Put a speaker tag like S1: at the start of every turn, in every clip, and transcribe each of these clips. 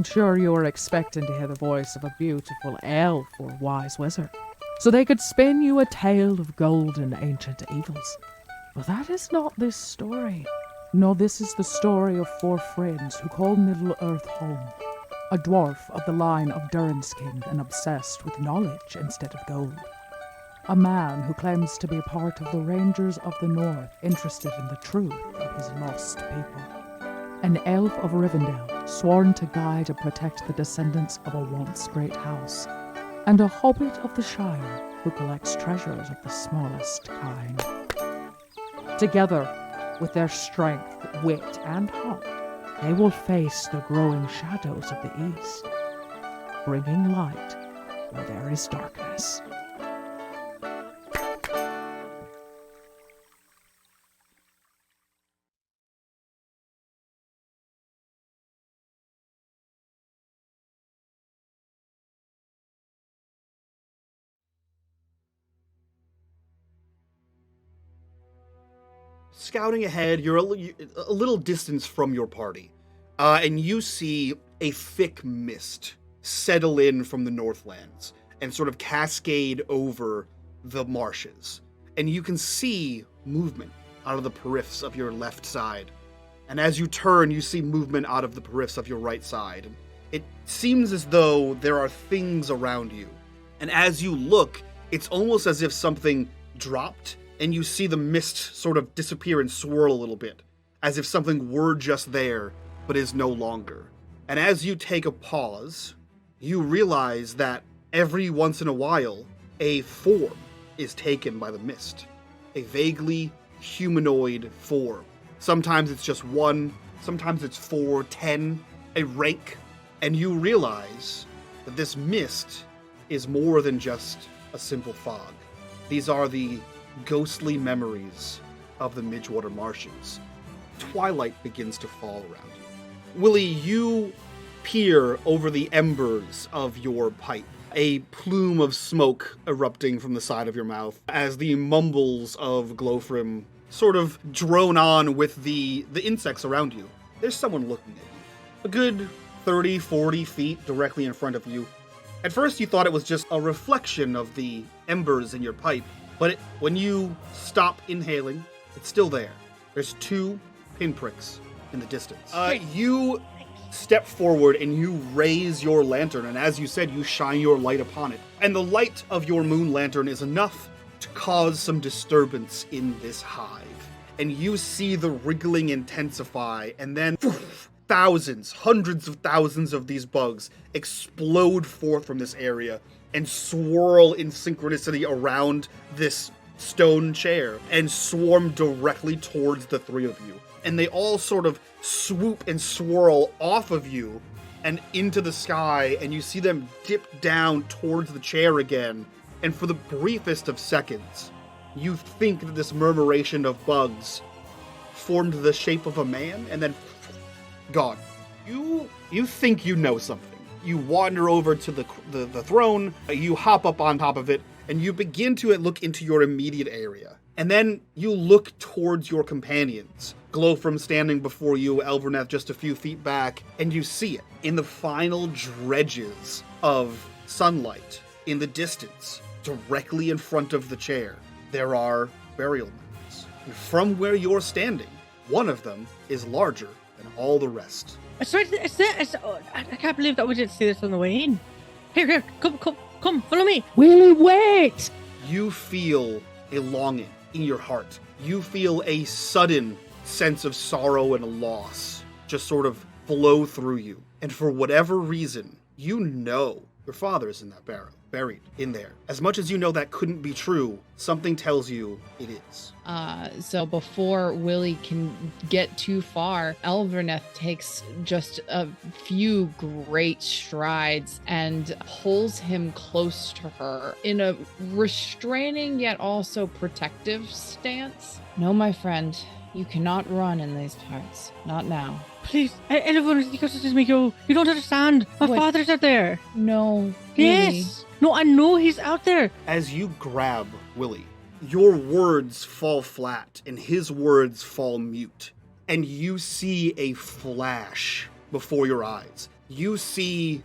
S1: I'm sure you were expecting to hear the voice of a beautiful elf or wise wizard, so they could spin you a tale of golden ancient evils. But that is not this story. No, this is the story of 4 friends who call Middle-earth home. A dwarf of the line of Durin's and obsessed with knowledge instead of gold. A man who claims to be a part of the Rangers of the North, interested in the truth of his lost people. An elf of Rivendell, sworn to guide and protect the descendants of a once great house. And a hobbit of the Shire, who collects treasures of the smallest kind. Together, with their strength, wit, and heart, they will face the growing shadows of the East, bringing light where there is darkness.
S2: Scouting ahead, you're a little distance from your party, and you see a thick mist settle in from the Northlands and sort of cascade over the marshes. And you can see movement out of the periffs of your left side. And as you turn, you see movement out of the periffs of your right side. It seems as though there are things around you. And as you look, it's almost as if something dropped and you see the mist sort of disappear and swirl a little bit, as if something were just there, but is no longer. And as you take a pause, you realize that every once in a while, a form is taken by the mist. A vaguely humanoid form. Sometimes it's just 1, sometimes it's 4, 10, a rank. And you realize that this mist is more than just a simple fog. These are the ghostly memories of the Midgewater Marshes. Twilight begins to fall around you. Willie, you peer over the embers of your pipe, a plume of smoke erupting from the side of your mouth as the mumbles of Glowfrim sort of drone on with the insects around you. There's someone looking at you. A good 30, 40 feet directly in front of you. At first you thought it was just a reflection of the embers in your pipe, but when you stop inhaling, it's still there. There's 2 pinpricks in the distance. You step forward and you raise your lantern, and as you said, you shine your light upon it. And the light of your moon lantern is enough to cause some disturbance in this hive. And you see the wriggling intensify, and then thousands, hundreds of thousands of these bugs explode forth from this area and swirl in synchronicity around this stone chair and swarm directly towards the 3 of you. And they all sort of swoop and swirl off of you and into the sky, and you see them dip down towards the chair again. And for the briefest of seconds, you think that this murmuration of bugs formed the shape of a man, and then gone. You think you know something. You wander over to the throne, you hop up on top of it, and you begin to look into your immediate area. And then you look towards your companions. Glowfrim standing before you, Elverneth just a few feet back, and you see it. In the final dredges of sunlight, in the distance, directly in front of the chair, there are burial mounds. And from where you're standing, one of them is larger than all the rest.
S3: I can't believe that we didn't see this on the way in. Here, come, follow me.
S1: Willie, wait!
S2: You feel a longing in your heart. You feel a sudden sense of sorrow and loss just sort of flow through you. And for whatever reason, you know your father is in that barrel, buried in there. As much as you know that couldn't be true, something tells you it is.
S4: So before Willie can get too far, Elverneth takes just a few great strides and pulls him close to her in a restraining yet also protective stance. No, my friend, you cannot run in these parts. Not now.
S3: Please, everyone, you got to let me go. You don't understand. My father's out there.
S4: No.
S3: Yes. No, I know he's out there.
S2: As you grab Willie, your words fall flat and his words fall mute. And you see a flash before your eyes. you see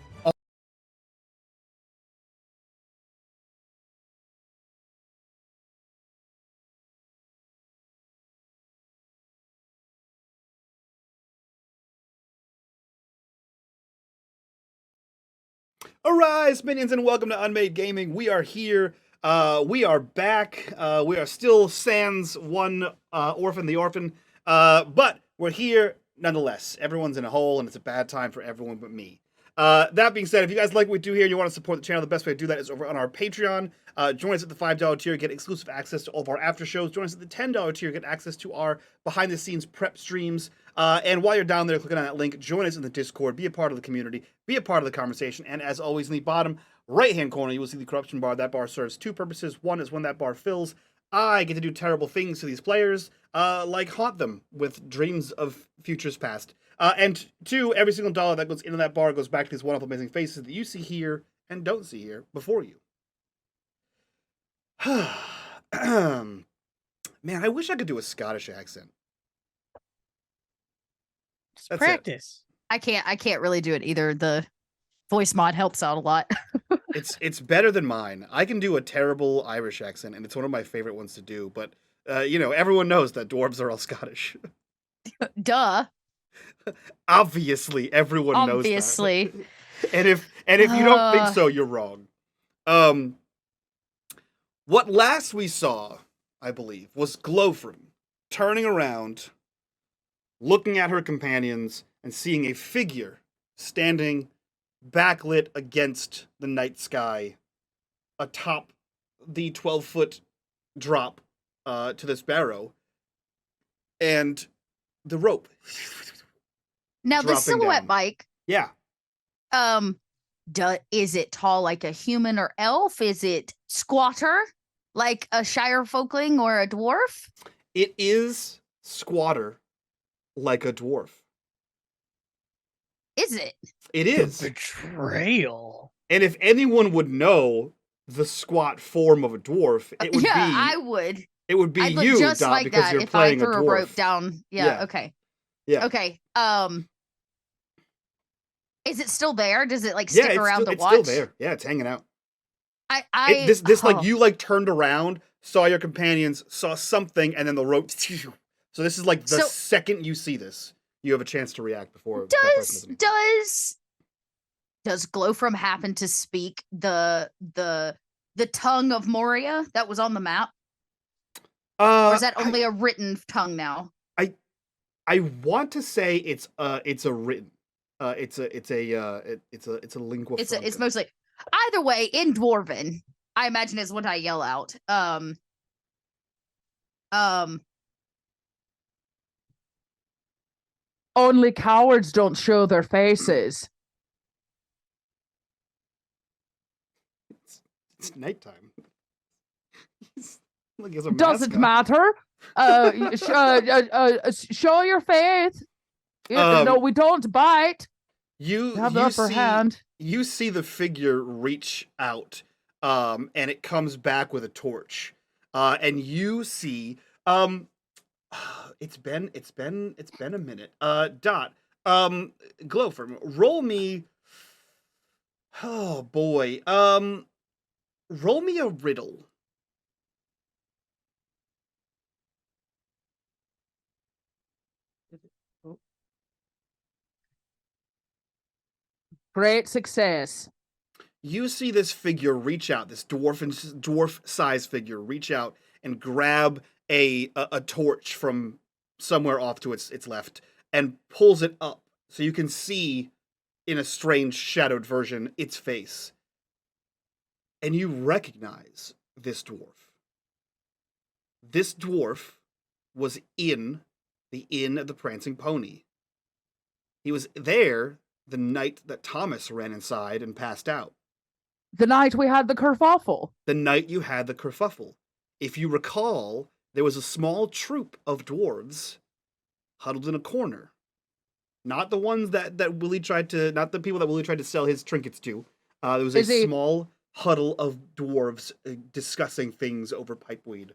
S2: Arise, minions, and welcome to unMadeGaming. We are here. We are back. We are still sans one orphan, the orphan. But we're here nonetheless. Everyone's in a hole, and it's a bad time for everyone but me. That being said, if you guys like what we do here and you want to support the channel, the best way to do that is over on our Patreon. Join us at the $5 tier, get exclusive access to all of our after shows. Join us at the $10 tier, get access to our behind-the-scenes prep streams. And while you're down there clicking on that link, join us in the Discord, be a part of the community, be a part of the conversation, and as always, in the bottom right-hand corner, you will see the corruption bar. That bar serves two purposes. One is when that bar fills, I get to do terrible things to these players, like haunt them with dreams of futures past. And two, every single dollar that goes into that bar goes back to these wonderful, amazing faces that you see here and don't see here before you. Man, I wish I could do a Scottish accent.
S3: It's practice.
S5: I can't really do it either. The voice mod helps out a lot.
S2: It's better than mine. I can do a terrible Irish accent, and it's one of my favorite ones to do. But you know, everyone knows that dwarves are all Scottish.
S5: Duh.
S2: Obviously, everyone knows that.
S5: Obviously.
S2: And if you don't think so, you're wrong. What last we saw, I believe, was Glowfrim turning around, looking at her companions, and seeing a figure standing backlit against the night sky atop the 12-foot drop to this barrow, and the rope.
S5: Now the silhouette
S2: down.
S5: bike.
S2: Yeah.
S5: Is it tall like a human or elf? Is it squatter like a Shire Folkling or a dwarf?
S2: It is squatter like a dwarf.
S5: Is it?
S2: It is.
S3: The betrayal.
S2: And if anyone would know the squat form of a dwarf, it would be
S5: I would.
S2: It would be
S5: I'd look
S2: you,
S5: just
S2: Dot,
S5: like
S2: because
S5: that
S2: you're
S5: if
S2: playing
S5: I threw
S2: a
S5: a
S2: dwarf.
S5: rope down. Yeah. Okay.
S2: Yeah.
S5: Okay. Is it still there? Does it like
S2: Yeah,
S5: stick around to
S2: it's
S5: watch?
S2: still there. Yeah, it's hanging out. This
S5: oh.
S2: like you like turned around, saw your companions, saw something, and then the rope. So this is like the second you see this, you have a chance to react before.
S5: Does Glowfrim happen to speak the tongue of Moria that was on the map? Or is that only a written tongue now?
S2: I want to say it's a written. It's a lingua franca.
S5: It's mostly either way in Dwarven. I imagine is what I yell out.
S1: Only cowards don't show their faces.
S2: It's nighttime.
S1: Doesn't matter. Show your faith. No, we don't bite.
S2: You
S1: have the upper hand.
S2: You see the figure reach out, and it comes back with a torch, and you see, it's been a minute. Dot, Glowfrim, roll me. Oh boy, roll me a riddle.
S1: Great success.
S2: You see this figure reach out, this dwarf-sized figure reach out and grab a torch from somewhere off to its left and pulls it up so you can see in a strange shadowed version its face. And you recognize this dwarf. This dwarf was in the Inn of the Prancing Pony. He was there the night that Thomas ran inside and passed out.
S1: The night we had the kerfuffle.
S2: The night you had the kerfuffle. If you recall, there was a small troop of dwarves huddled in a corner. Not the ones that Willie tried to, not the people that Willie tried to sell his trinkets to. There was a small huddle of dwarves discussing things over pipeweed.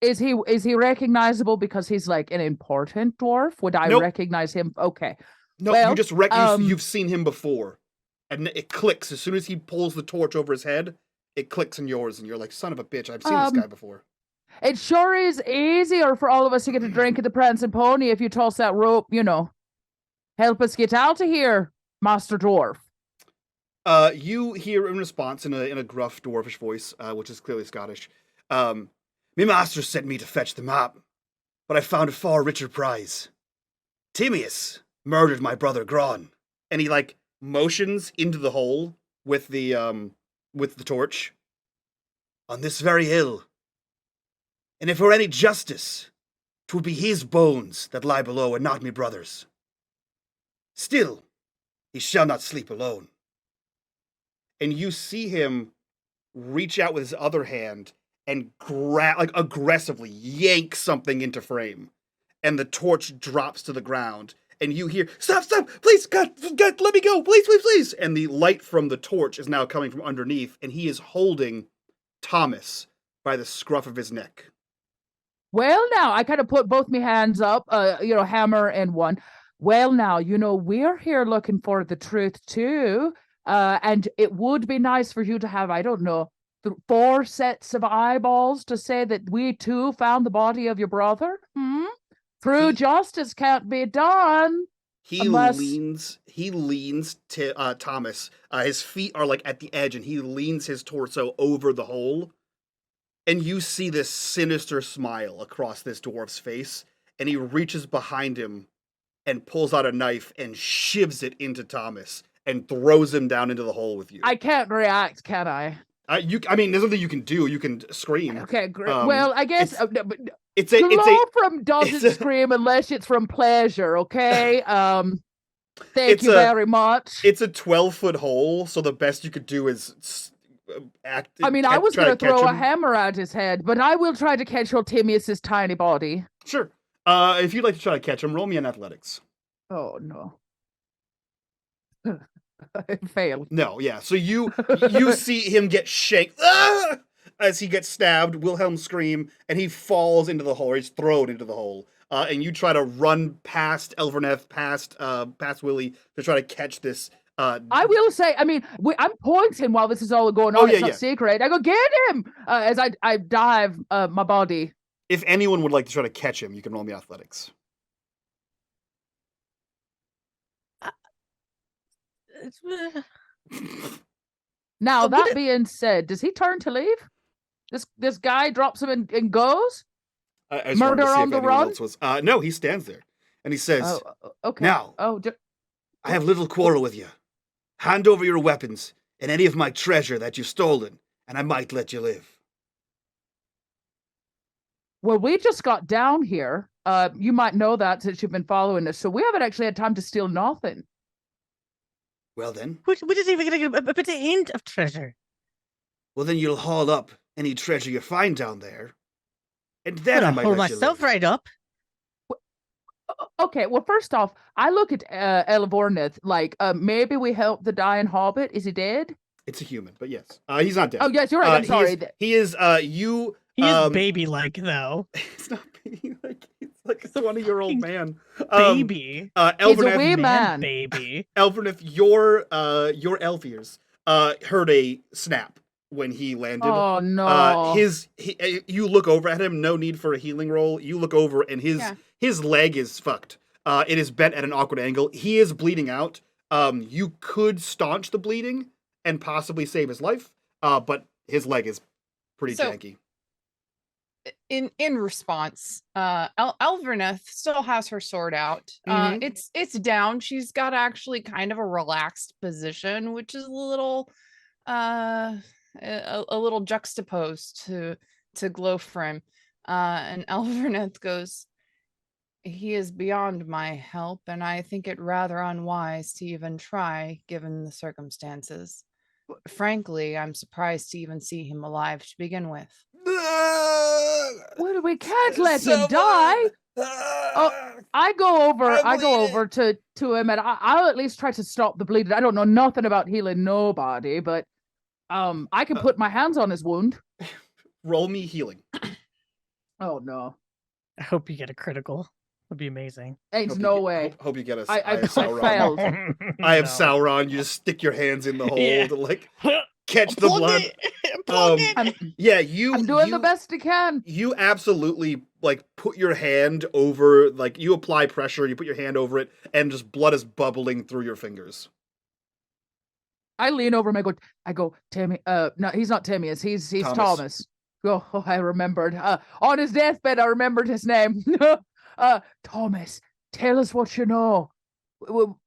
S1: Is he recognizable because he's like an important dwarf? Would I recognize him? Okay.
S2: No,
S1: Well,
S2: you just you've seen him before. And it clicks. As soon as he pulls the torch over his head, it clicks in yours, and you're like, son of a bitch, I've seen this guy before.
S1: It sure is easier for all of us to get a drink at the Prancing Pony if you toss that rope, Help us get out of here, Master Dwarf.
S2: You hear in response in a gruff dwarfish voice, which is clearly Scottish. Me master sent me to fetch the map, but I found a far richer prize. Timaeus murdered my brother Gron, and he motions into the hole with the torch. On this very hill. And if for any justice, 'twould be his bones that lie below and not me brother's. Still, he shall not sleep alone. And you see him reach out with his other hand and aggressively yank something into frame. And the torch drops to the ground. And you hear, stop, please, God, let me go, please. And the light from the torch is now coming from underneath, and he is holding Thomas by the scruff of his neck.
S1: Well, now, I kind of put both my hands up, hammer and one. Well, now, we're here looking for the truth, too. And it would be nice for you to have, I don't know, 4 sets of eyeballs to say that we, too, found the body of your brother. True justice can't be done.
S2: He leans to Thomas. His feet are at the edge, and he leans his torso over the hole. And you see this sinister smile across this dwarf's face, and he reaches behind him and pulls out a knife and shivs it into Thomas and throws him down into the hole with you.
S1: I can't react, can I?
S2: There's nothing you can do. You can scream.
S1: Okay, great. Well, I guess
S2: Glowfrom
S1: doesn't scream unless it's from pleasure. Okay. Thank you very much.
S2: It's a 12-foot hole, so the best you could do is act.
S1: I was going to throw a hammer at his head, but I will try to catch old Timaeus' tiny body.
S2: Sure. If you'd like to try to catch him, roll me an athletics.
S1: Oh no. I failed.
S2: No, yeah. So you see him get shanked as he gets stabbed. Wilhelm scream, and he falls into the hole. Or he's thrown into the hole. And you try to run past Elverneth, past Willie, to try to catch this.
S1: I will say, I'm pointing while this is all going on. It's not secret. I go, get him! As I dive my body.
S2: If anyone would like to try to catch him, you can roll me athletics.
S1: Now, that being said, does he turn to leave? This guy drops him and goes? Murder on the run?
S2: No, he stands there. And he says,
S1: okay.
S2: Now, I have little quarrel with you. Hand over your weapons and any of my treasure that you've stolen, and I might let you live.
S1: Well, we just got down here. You might know that since you've been following us, so we haven't actually had time to steal nothing.
S2: Well then.
S3: We're just even getting a bit of hint of treasure.
S2: Well then you'll haul up any treasure you find down there. And then I might
S3: hold
S2: let you
S3: myself
S2: live.
S3: right up.
S1: Okay, well, first off, I look at Elvornith maybe we help the dying hobbit. Is he dead?
S2: It's a human, but yes. He's not dead.
S1: Oh, yes, you're right. I'm sorry.
S2: He is
S3: He is baby-like, though.
S2: It's not baby-like. He's like a 20-year-old man.
S3: Baby.
S1: He's a wee man.
S3: Baby.
S2: Elvernith, your elf ears heard a snap when he landed.
S1: Oh, no.
S2: You look over at him, no need for a healing roll. You look over, and his leg is fucked. It is bent at an awkward angle. He is bleeding out. You could staunch the bleeding and possibly save his life, but his leg is pretty janky.
S4: In response, Elverneth still has her sword out. It's down. She's got actually kind of a relaxed position, which is a little juxtaposed to Glowfrim. And Elverneth goes, "He is beyond my help, and I think it rather unwise to even try, given the circumstances. Frankly, I'm surprised to even see him alive to begin with."
S1: Well, we can't let him die. I go over to him, and I'll at least try to stop the bleeding. I don't know nothing about healing nobody, but I can put my hands on his wound.
S2: Roll me healing.
S1: Oh no!
S3: I hope you get a critical. Would be amazing.
S1: Ain't no way.
S2: Hope you get a.
S1: I
S2: have Sauron.
S1: failed.
S2: I have
S3: No.
S2: Sauron. You just stick your hands in the hole
S3: Yeah.
S2: to like catch the
S3: Plug
S2: blood.
S3: it. Plug it.
S2: Yeah, you.
S1: I'm doing the
S2: you-
S1: best I can.
S2: You absolutely like put your hand over, like you apply pressure. You put your hand over it, and just blood is bubbling through your fingers.
S1: I lean over him. I go, Timmy. No, he's not Timmy. He's Thomas. Oh, I remembered. On his deathbed, I remembered his name. Thomas, tell us what you know. We'll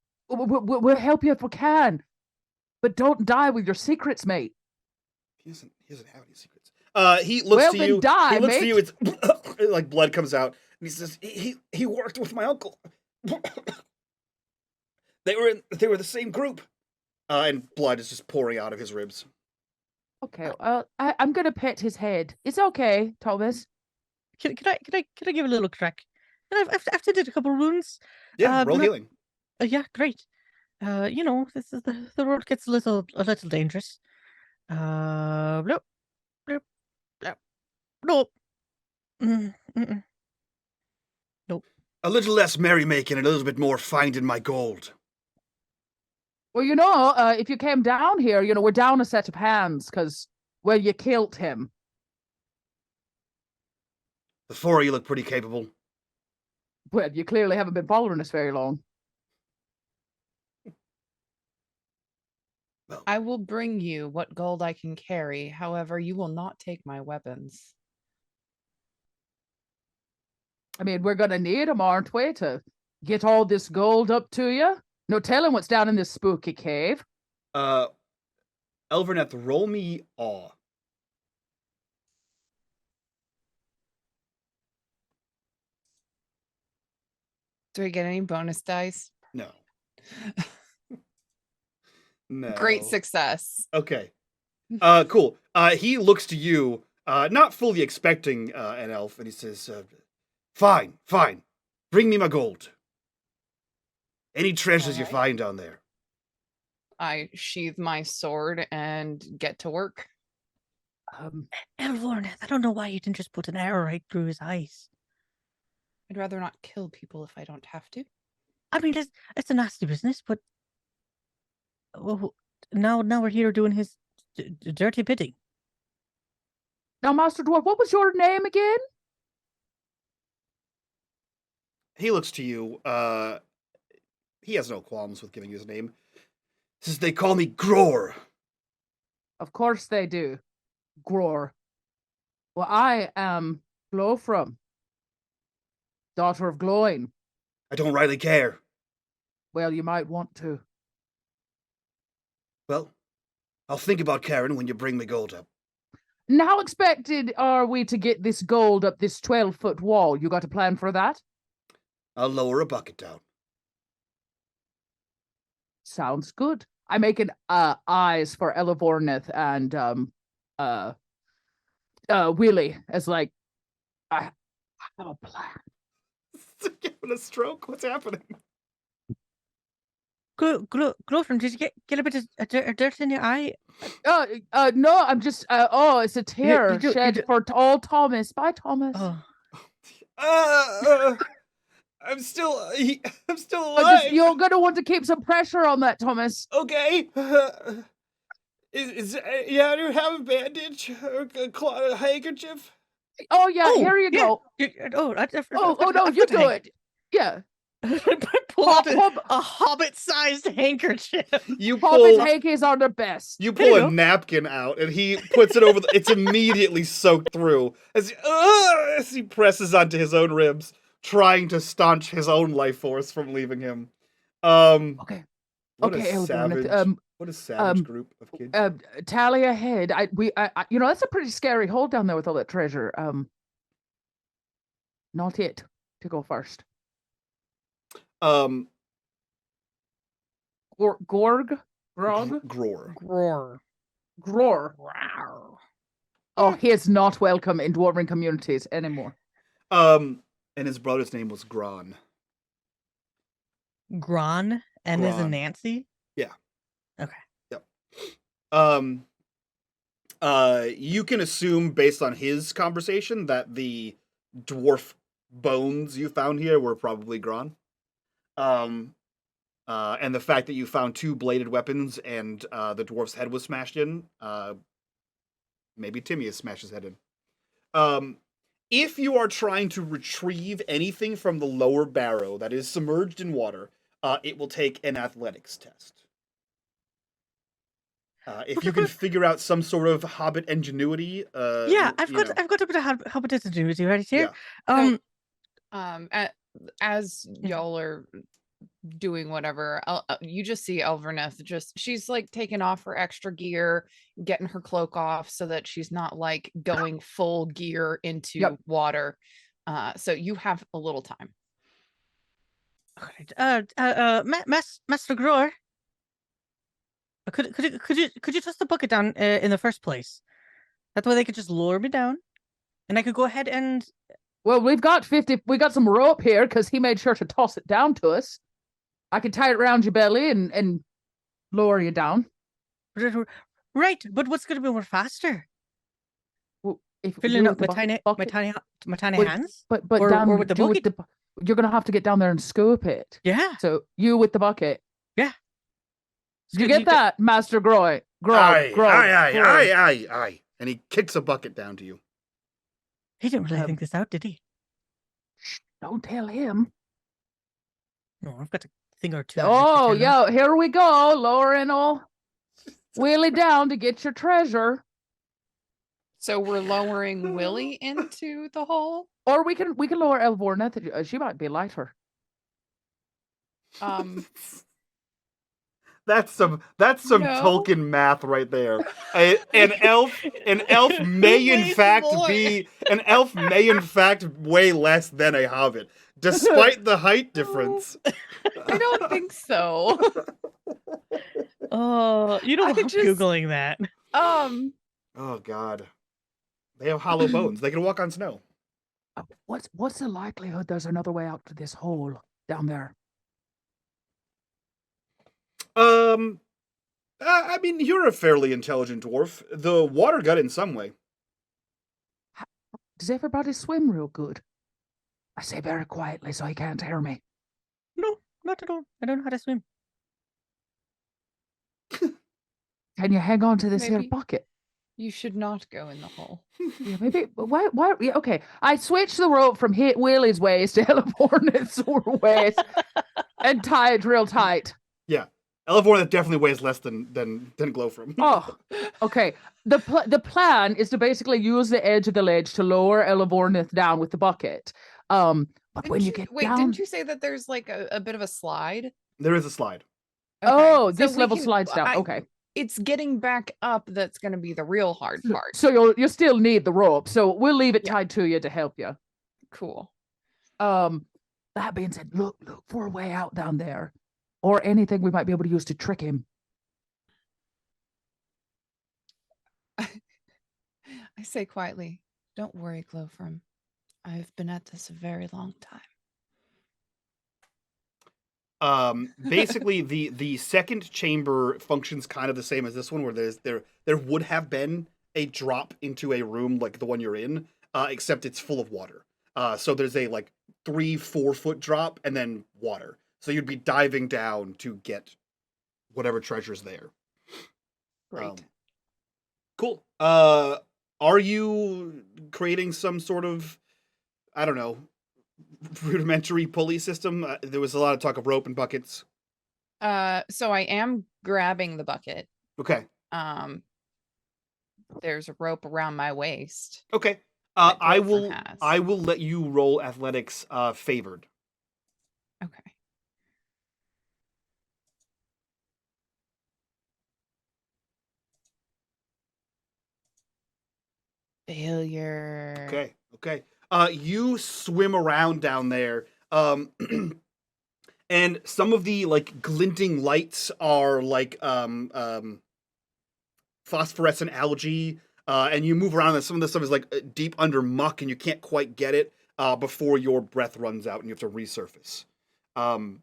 S1: help you if we can, but don't die with your secrets, mate.
S2: He doesn't have any secrets. He looks
S1: Well,
S2: to
S1: then
S2: you.
S1: die,
S2: he looks to
S1: mate.
S2: you. It's like blood comes out, and he says, "He worked with my uncle. They were the same group." And blood is just pouring out of his ribs.
S1: Okay, I'm gonna pet his head. It's okay, Thomas.
S3: Can I give a little crack? And I've did a couple of wounds.
S2: Yeah, roll
S3: not-
S2: healing.
S3: Yeah, great. This is the road gets a little dangerous. Bloop, bloop, bloop. Nope. Nope.
S2: A little less merrymaking and a little bit more finding my gold.
S1: Well, if you came down here, we're down a set of hands because, well, you killed him.
S2: The four of you look pretty capable.
S1: Well, you clearly haven't been following us very long.
S2: Well,
S4: I will bring you what gold I can carry. However, you will not take my weapons.
S1: I mean, we're gonna need them, aren't we, to get all this gold up to you? No telling what's down in this spooky cave.
S2: Elverneth, roll me awe.
S4: Do we get any bonus dice?
S2: No. No.
S4: Great success.
S2: Okay. Cool. He looks to you, not fully expecting an elf, and he says, fine. Bring me my gold. Any treasures you
S4: Alright.
S2: find down there.
S4: I sheathe my sword and get to work.
S3: Elvorneth, I don't know why you didn't just put an arrow right through his eyes.
S4: I'd rather not kill people if I don't have to.
S3: I mean, it's a nasty business, but now we're here doing his dirty bidding.
S1: Now, Master Dwarf, what was your name again?
S2: He looks to you. He has no qualms with giving you his name. He says, they call me Gror.
S1: Of course they do. Gror. Well, I am Glowfrom, daughter of Glowing.
S2: I don't rightly care.
S1: Well, you might want to.
S2: Well, I'll think about caring when you bring me gold up.
S1: And how expected are we to get this gold up this 12-foot wall? You got a plan for that?
S2: I'll lower a bucket down.
S1: Sounds good. I make an eyes for Elevorneth and Willie as like, I have a plan.
S2: Giving a stroke? What's happening?
S3: Glowfrom, did you get a bit of dirt in your eye?
S1: No, I'm just it's a tear
S3: you
S1: shed for all Thomas. Bye, Thomas.
S3: Oh.
S2: I'm still alive.
S1: You're gonna want to keep some pressure on that, Thomas.
S2: Okay. Do you have a bandage or a handkerchief?
S1: Oh yeah, here you go.
S3: Oh,
S1: No, you do it. Yeah.
S3: Pull out a hobbit-sized handkerchief.
S2: You
S1: Hobbit
S2: pull
S1: hankies are the best.
S2: you
S3: There you
S2: pull a
S3: go.
S2: napkin out, and he puts it over. It's immediately soaked through as he presses onto his own ribs, trying to staunch his own life force from leaving him.
S1: Okay.
S2: What
S1: Okay,
S2: a
S1: Elvorneth,
S2: savage, what a savage group of kids.
S1: Tally ahead. That's a pretty scary hole down there with all that treasure. Not it to go first.
S2: Gror.
S1: Grog? Gror. Oh, he is not welcome in dwarven communities anymore.
S2: And his brother's name was Gron.
S3: Gron and as in
S2: Gron.
S3: Nancy?
S2: Yeah.
S3: Okay.
S2: Yep. You can assume based on his conversation that the dwarf bones you found here were probably Gron. And the fact that you found 2 bladed weapons and the dwarf's head was smashed in, maybe Timius smashed his head in. If you are trying to retrieve anything from the lower barrow that is submerged in water, it will take an athletics test. If you can figure out some sort of hobbit ingenuity,
S3: I've got a bit of hobbit ingenuity right here.
S4: As y'all are doing whatever, you just see Elverneth she's like taking off her extra gear, getting her cloak off so that she's not like going full gear into water. So you have a little time.
S3: Master Grower, could you toss the bucket down in the first place? That way they could just lower me down, and I could go ahead and.
S1: Well, we got some rope here because he made sure to toss it down to us. I can tie it around your belly and lower you down.
S3: Right, but what's going to be more faster?
S1: Well, if
S3: filling up my tiny hands,
S1: but
S3: down or with the bucket.
S1: You're going to have to get down there and scoop it.
S3: Yeah.
S1: So you with the bucket.
S3: Yeah.
S1: Did you get that, Master Groy?
S2: Aye. And he kicks a bucket down to you.
S3: He didn't really think this out, did he?
S1: Don't tell him.
S3: No, I've got a thing or two.
S1: Oh, here we go. Lowering all Willie down to get your treasure.
S4: So we're lowering Willie into the hole?
S1: Or we can lower Elvorneth. She might be lighter.
S2: That's some Tolkien math right there. An elf may in fact weigh less than a hobbit, despite the height difference.
S4: I don't think so.
S3: Oh, you don't want Googling that.
S2: Oh God, they have hollow bones. They can walk on snow.
S1: What's the likelihood there's another way out to this hole down there?
S2: I mean, you're a fairly intelligent dwarf. The water got in some way.
S1: Does everybody swim real good? I say very quietly so he can't hear me.
S3: No, not at all. I don't know how to swim.
S1: Can you hang on to this here bucket?
S4: You should not go in the hole.
S1: Yeah, maybe. Why? Yeah, okay. I switched the rope from Willie's waist to Elvorneth's waist and tie it real tight.
S2: Yeah. Elvorneth definitely weighs less than Glowfrom.
S1: Oh, okay. The plan is to basically use the edge of the ledge to lower Elvorneth down with the bucket. But when you get down...
S4: didn't you say that there's like a bit of a slide?
S2: There is a slide.
S1: Okay. Oh, this level slides down. Okay.
S4: It's getting back up that's going to be the real hard part.
S1: So you'll still need the rope. So we'll leave it tied to you to help you.
S4: Cool.
S1: That being said, look for a way out down there. Or anything we might be able to use to trick him.
S4: I say quietly, don't worry, Glowfrom. I've been at this a very long time.
S2: Basically, the second chamber functions kind of the same as this one, where there would have been a drop into a room like the one you're in, except it's full of water. So there's a 3-4 foot drop and then water. So you'd be diving down to get whatever treasure's there.
S4: Great.
S2: Cool. Are you creating some sort of, I don't know, rudimentary pulley system? There was a lot of talk of rope and buckets.
S4: So I am grabbing the bucket.
S2: Okay.
S4: There's a rope around my waist.
S2: Okay. I will let you roll athletics favored.
S4: Okay. Failure.
S2: Okay. You swim around down there, and some of the glinting lights are phosphorescent algae, and you move around, and some of the stuff is deep under muck, and you can't quite get it before your breath runs out and you have to resurface. From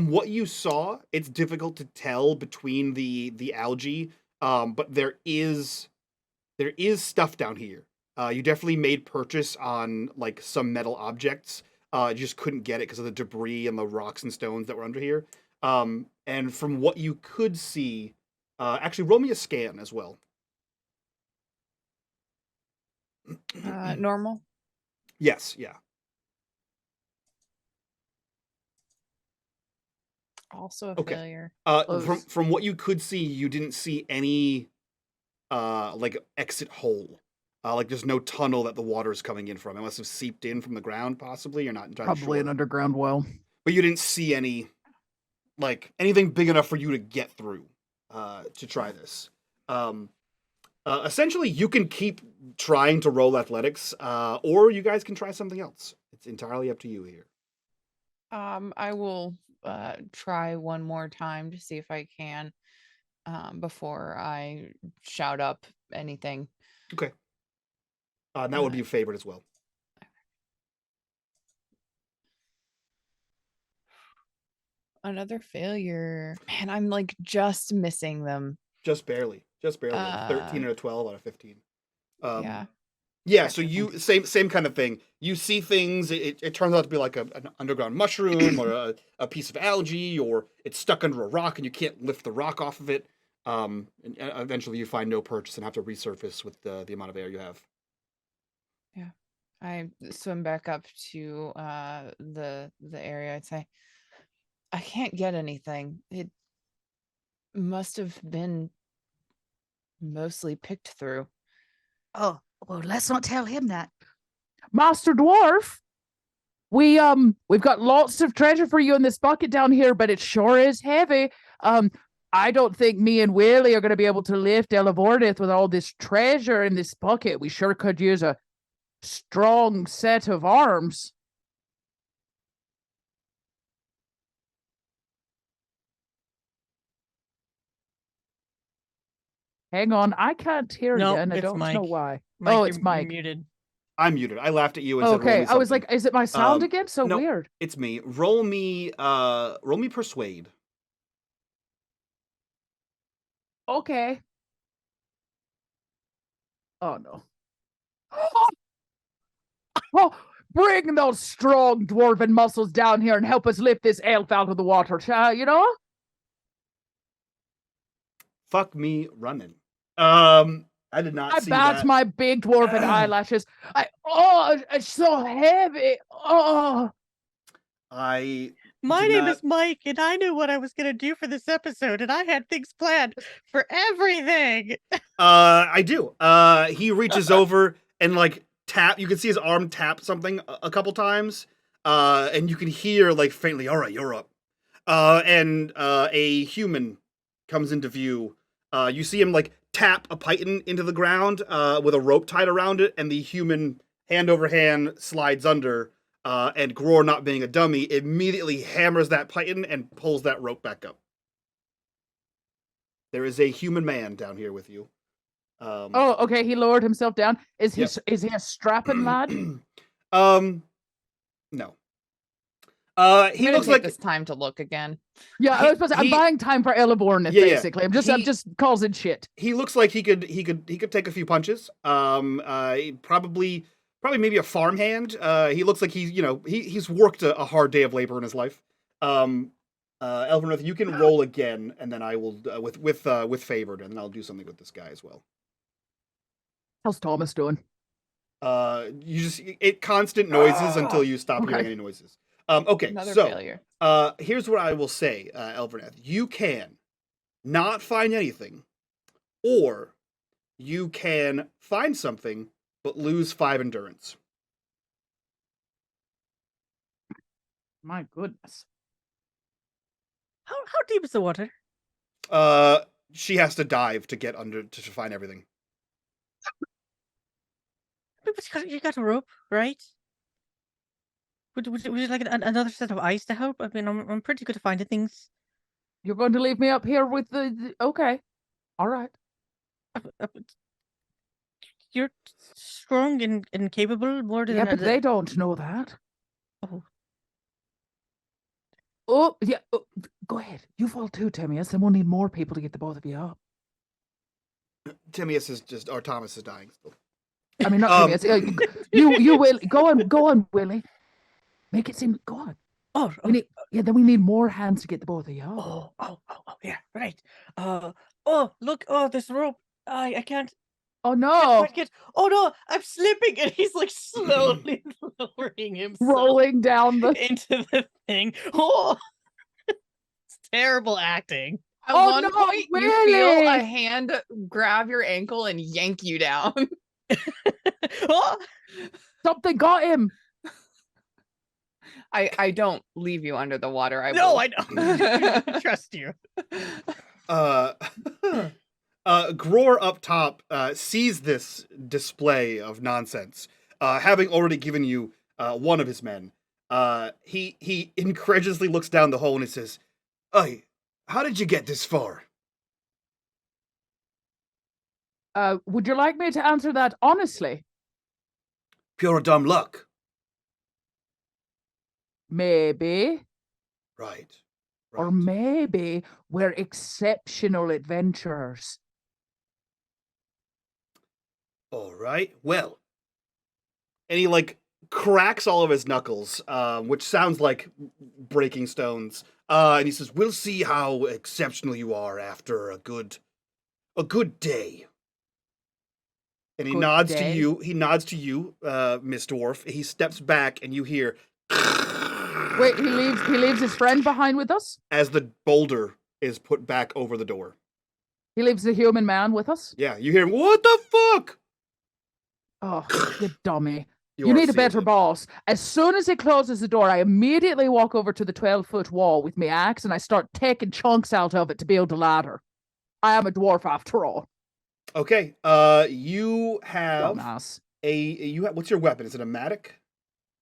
S2: what you saw, it's difficult to tell between the algae, but there is stuff down here. You definitely made purchase on like some metal objects. You just couldn't get it because of the debris and the rocks and stones that were under here. And from what you could see, actually roll me a scan as well.
S4: Normal.
S2: Yes, yeah.
S4: Also a
S2: Okay.
S4: failure.
S2: From what you could see, you didn't see any like exit hole. Like there's no tunnel that the water is coming in from. It must have seeped in from the ground, possibly. You're not entirely
S6: Probably
S2: sure.
S6: an underground well.
S2: But you didn't see any, like anything big enough for you to get through to try this. Essentially, you can keep trying to roll athletics, or you guys can try something else. It's entirely up to you here.
S4: I will try one more time to see if I can before I shout up anything.
S2: Okay. And that would be your favorite as well.
S4: Another failure. Man, I'm like just missing them.
S2: Just barely. 13 and a 12 out of 15.
S4: Yeah.
S2: Yeah, so you same kind of thing. You see things. It turns out to be like an underground mushroom or a piece of algae, or it's stuck under a rock and you can't lift the rock off of it. And eventually you find no purchase and have to resurface with the amount of air you have.
S4: Yeah. I swim back up to the area. I'd say, I can't get anything. It must have been mostly picked through.
S5: Oh, well, let's not tell him that.
S1: Master Dwarf, we've got lots of treasure for you in this bucket down here, but it sure is heavy. I don't think me and Willie are going to be able to lift Elevordith with all this treasure in this bucket. We sure could use a strong set of arms. Hang on, I can't hear you, and I
S3: it's
S1: don't know
S3: Mike.
S1: why.
S3: Mike,
S1: Oh, it's
S3: you're
S1: Mike.
S3: muted.
S2: I'm muted. I laughed at you and said, roll
S1: Okay,
S2: me
S1: I was
S2: something.
S1: like, is it my sound again? So
S2: no,
S1: weird.
S2: It's me. Roll me persuade.
S1: Okay. Oh no. Oh, bring those strong dwarven muscles down here and help us lift this elf out of the water, you know?
S2: Fuck me running. I did not
S1: I
S2: see
S1: bat
S2: that.
S1: my big dwarven eyelashes. It's so heavy. Oh.
S3: My name is Mike, and I knew what I was going to do for this episode, and I had things planned for everything.
S2: I do. He reaches over and like tap. You can see his arm tap something a couple times, and you can hear like faintly, "All right, you're up." And a human comes into view. You see him like tap a python into the ground with a rope tied around it, and the human hand over hand slides under. And Gror, not being a dummy, immediately hammers that python and pulls that rope back up. There is a human man down here with you.
S1: Oh, okay. He lowered himself down. Is he a strapping lad?
S2: No. He looks like
S4: this time to look again.
S1: Yeah, I was supposed to, I'm buying time for Eleborn, basically. I'm just causing shit.
S2: He looks like he could take a few punches. Probably maybe a farmhand. He looks like he's worked a hard day of labor in his life. Elvenrith, you can roll again, and then I will with favored, and then I'll do something with this guy as well.
S1: How's Thomas doing?
S2: Constant noises until you stop hearing any noises. Okay,
S4: Another
S2: so
S4: failure.
S2: Here's what I will say, Elvenrith. You can not find anything, or you can find something but lose 5 endurance.
S1: My goodness.
S3: How deep is the water?
S2: She has to dive to get under to find everything.
S3: But you got a rope, right? Would you like another set of ice to help? I mean, I'm pretty good at finding things.
S1: You're going to leave me up here with the okay. All right.
S3: You're strong and capable more than...
S1: Yeah, but they don't know that.
S3: Oh.
S1: Oh, yeah. Oh, go ahead. You fall too, Timaeus, and we'll need more people to get the both of you up.
S2: Thomas is dying still.
S1: I mean, not Timmy. You will go on, Willie. Make it seem. Go on.
S3: Oh,
S1: Then we need more hands to get the both of y'all.
S3: oh, yeah, right. Look, this rope. I can't.
S1: Oh
S3: Can't
S1: no!
S3: quite get. Oh no, I'm slipping, and he's like slowly lowering himself
S1: Rolling down the.
S3: into the thing. Oh, it's terrible acting.
S4: At
S1: Oh,
S4: one
S1: no,
S4: point, you feel
S1: really?
S4: a hand grab your ankle and yank you down.
S3: Oh,
S1: Something got him.
S4: I don't leave you under the water. I
S3: no,
S4: will.
S3: I don't trust you.
S2: Gror up top sees this display of nonsense, having already given you one of his men. He incredulously looks down the hole and he says, "Hey, how did you get this far?"
S1: Would you like me to answer that honestly?
S2: Pure dumb luck.
S1: Maybe.
S2: Right.
S1: Or maybe we're exceptional adventurers.
S2: All right. Well. And he like cracks all of his knuckles, which sounds like breaking stones. And he says, "We'll see how exceptional you are after a good day." And he
S1: Good
S2: nods to
S1: day?
S2: you. He nods to you, Miss Dwarf. He steps back, and you hear.
S1: Wait, he leaves his friend behind with us?
S2: As the boulder is put back over the door.
S1: He leaves the human man with us?
S2: Yeah, you hear him, "What the fuck?"
S1: Oh, you dummy. You
S2: are
S1: need a better
S2: sealed.
S1: boss. As soon as he closes the door, I immediately walk over to the 12-foot wall with my axe and I start taking chunks out of it to build a ladder. I am a dwarf after all.
S2: Okay, you have
S1: Dumbass.
S2: what's your weapon? Is it a matic?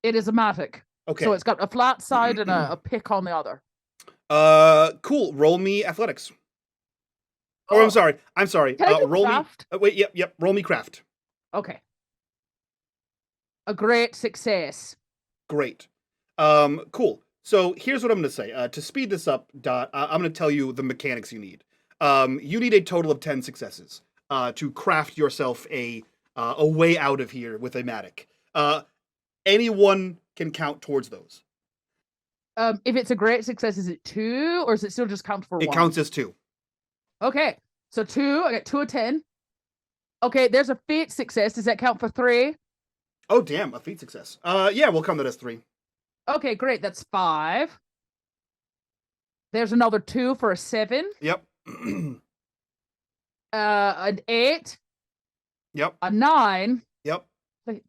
S1: It is a matic.
S2: Okay.
S1: So it's got a flat side and a pick on the other.
S2: Cool. Roll me athletics. Oh, I'm sorry.
S1: Can I do
S2: Roll
S1: craft?
S2: me. Wait, yep. Roll me craft.
S1: Okay. A great success.
S2: Great. Cool. So here's what I'm going to say. To speed this up, Dot, I'm going to tell you the mechanics you need. You need a total of 10 successes to craft yourself a way out of here with a matic. Anyone can count towards those.
S1: If it's a great success, is it 2 or is it still just count for 1?
S2: It counts as 2.
S1: Okay. So 2, I get 2 of 10. Okay, there's a feat success. Does that count for 3?
S2: Oh, damn, a feat success. Yeah, we'll count that as 3.
S1: Okay, great. That's 5. There's another 2 for a 7.
S2: Yep.
S1: An 8.
S2: Yep.
S1: A 9.
S2: Yep.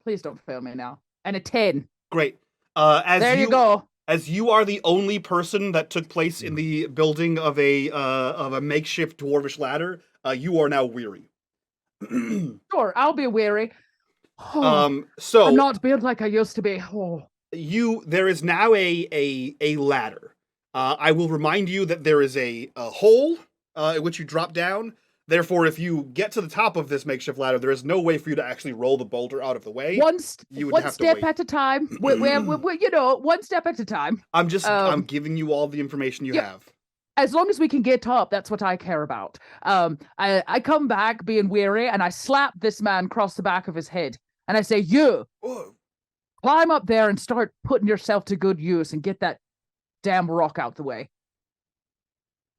S1: Please don't fail me now. And a 10.
S2: Great. There
S1: you go.
S2: As you are the only person that took place in the building of a makeshift dwarvish ladder, you are now weary.
S1: Sure, I'll be weary.
S2: So
S1: I'm not built like I used to be.
S2: There is now a ladder. I will remind you that there is a hole in which you drop down. Therefore, if you get to the top of this makeshift ladder, there is no way for you to actually roll the boulder out of the way.
S1: One
S2: have
S1: step
S2: to wait.
S1: at a time. One step at a time.
S2: I'm giving you all the information you have.
S1: As long as we can get up, that's what I care about. I come back being weary, and I slap this man across the back of his head, and I say, "You climb up there and start putting yourself to good use, and get that damn rock out the way."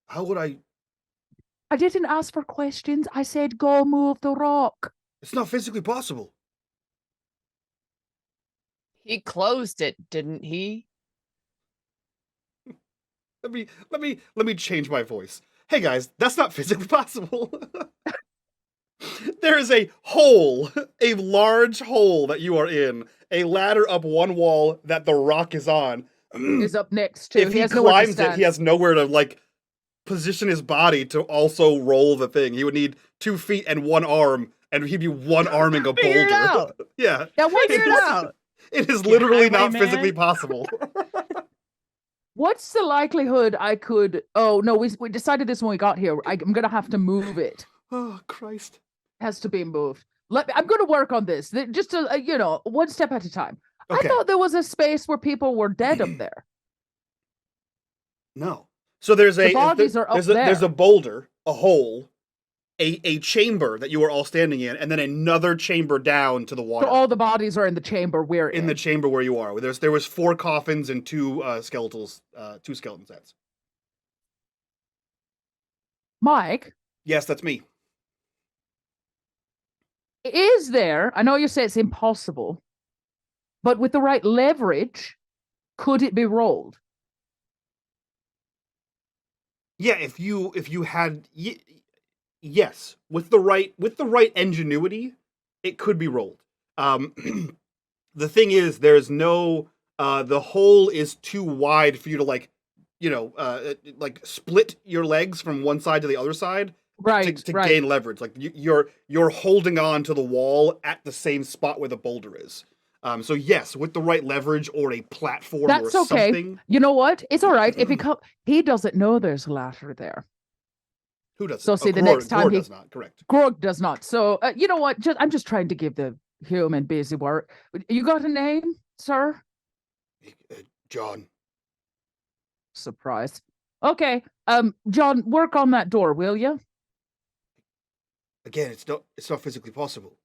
S2: How would I?
S1: I didn't ask for questions. I said, "Go move the rock."
S2: It's not physically possible.
S4: He closed it, didn't he?
S2: Let me change my voice. Hey guys, that's not physically possible. There is a hole, a large hole that you are in, a ladder up one wall that the rock is on.
S1: Is up next too.
S2: If he climbs it, he has nowhere to position his body to also roll the thing. He would need 2 feet and 1 arm, and he'd be one arming a
S3: Figure it
S2: boulder.
S3: out.
S2: Yeah.
S3: Figure it out.
S2: It is literally
S3: highway
S2: not
S3: man.
S2: physically possible.
S1: What's the likelihood I could? Oh no, we decided this when we got here. I'm gonna have to move it.
S2: Oh Christ!
S1: Has to be moved. I'm gonna work on this. Just to one step at a time.
S2: Okay.
S1: I thought there was a space where people were dead up there.
S2: No. So there's
S1: The bodies are up there.
S2: There's a boulder, a hole, a chamber that you are all standing in, and then another chamber down to the water.
S1: So all the bodies are in the chamber we're in.
S2: In the chamber where you are. There was 4 coffins and 2 two skeleton sets.
S1: Mike?
S2: Yes, that's me.
S1: Is there, I know you say it's impossible, but with the right leverage, could it be rolled?
S2: Yeah, if you had yes, with the right ingenuity, it could be rolled. The thing is, there's no the hole is too wide for you to like split your legs from one side to the other side,
S1: right?
S2: To gain leverage. Like you're holding on to the wall at the same spot where the boulder is. So yes, with the right leverage or a platform
S1: That's
S2: or
S1: okay.
S2: something.
S1: You know what? It's all right if he doesn't know there's a ladder there.
S2: Who doesn't?
S1: So see, the next time
S2: Grog does not. Correct.
S1: Grog does not. So you know what? I'm just trying to give the human busy work. You got a name, sir?
S2: John.
S1: Surprise. Okay. John, work on that door, will you?
S2: Again, it's not physically possible.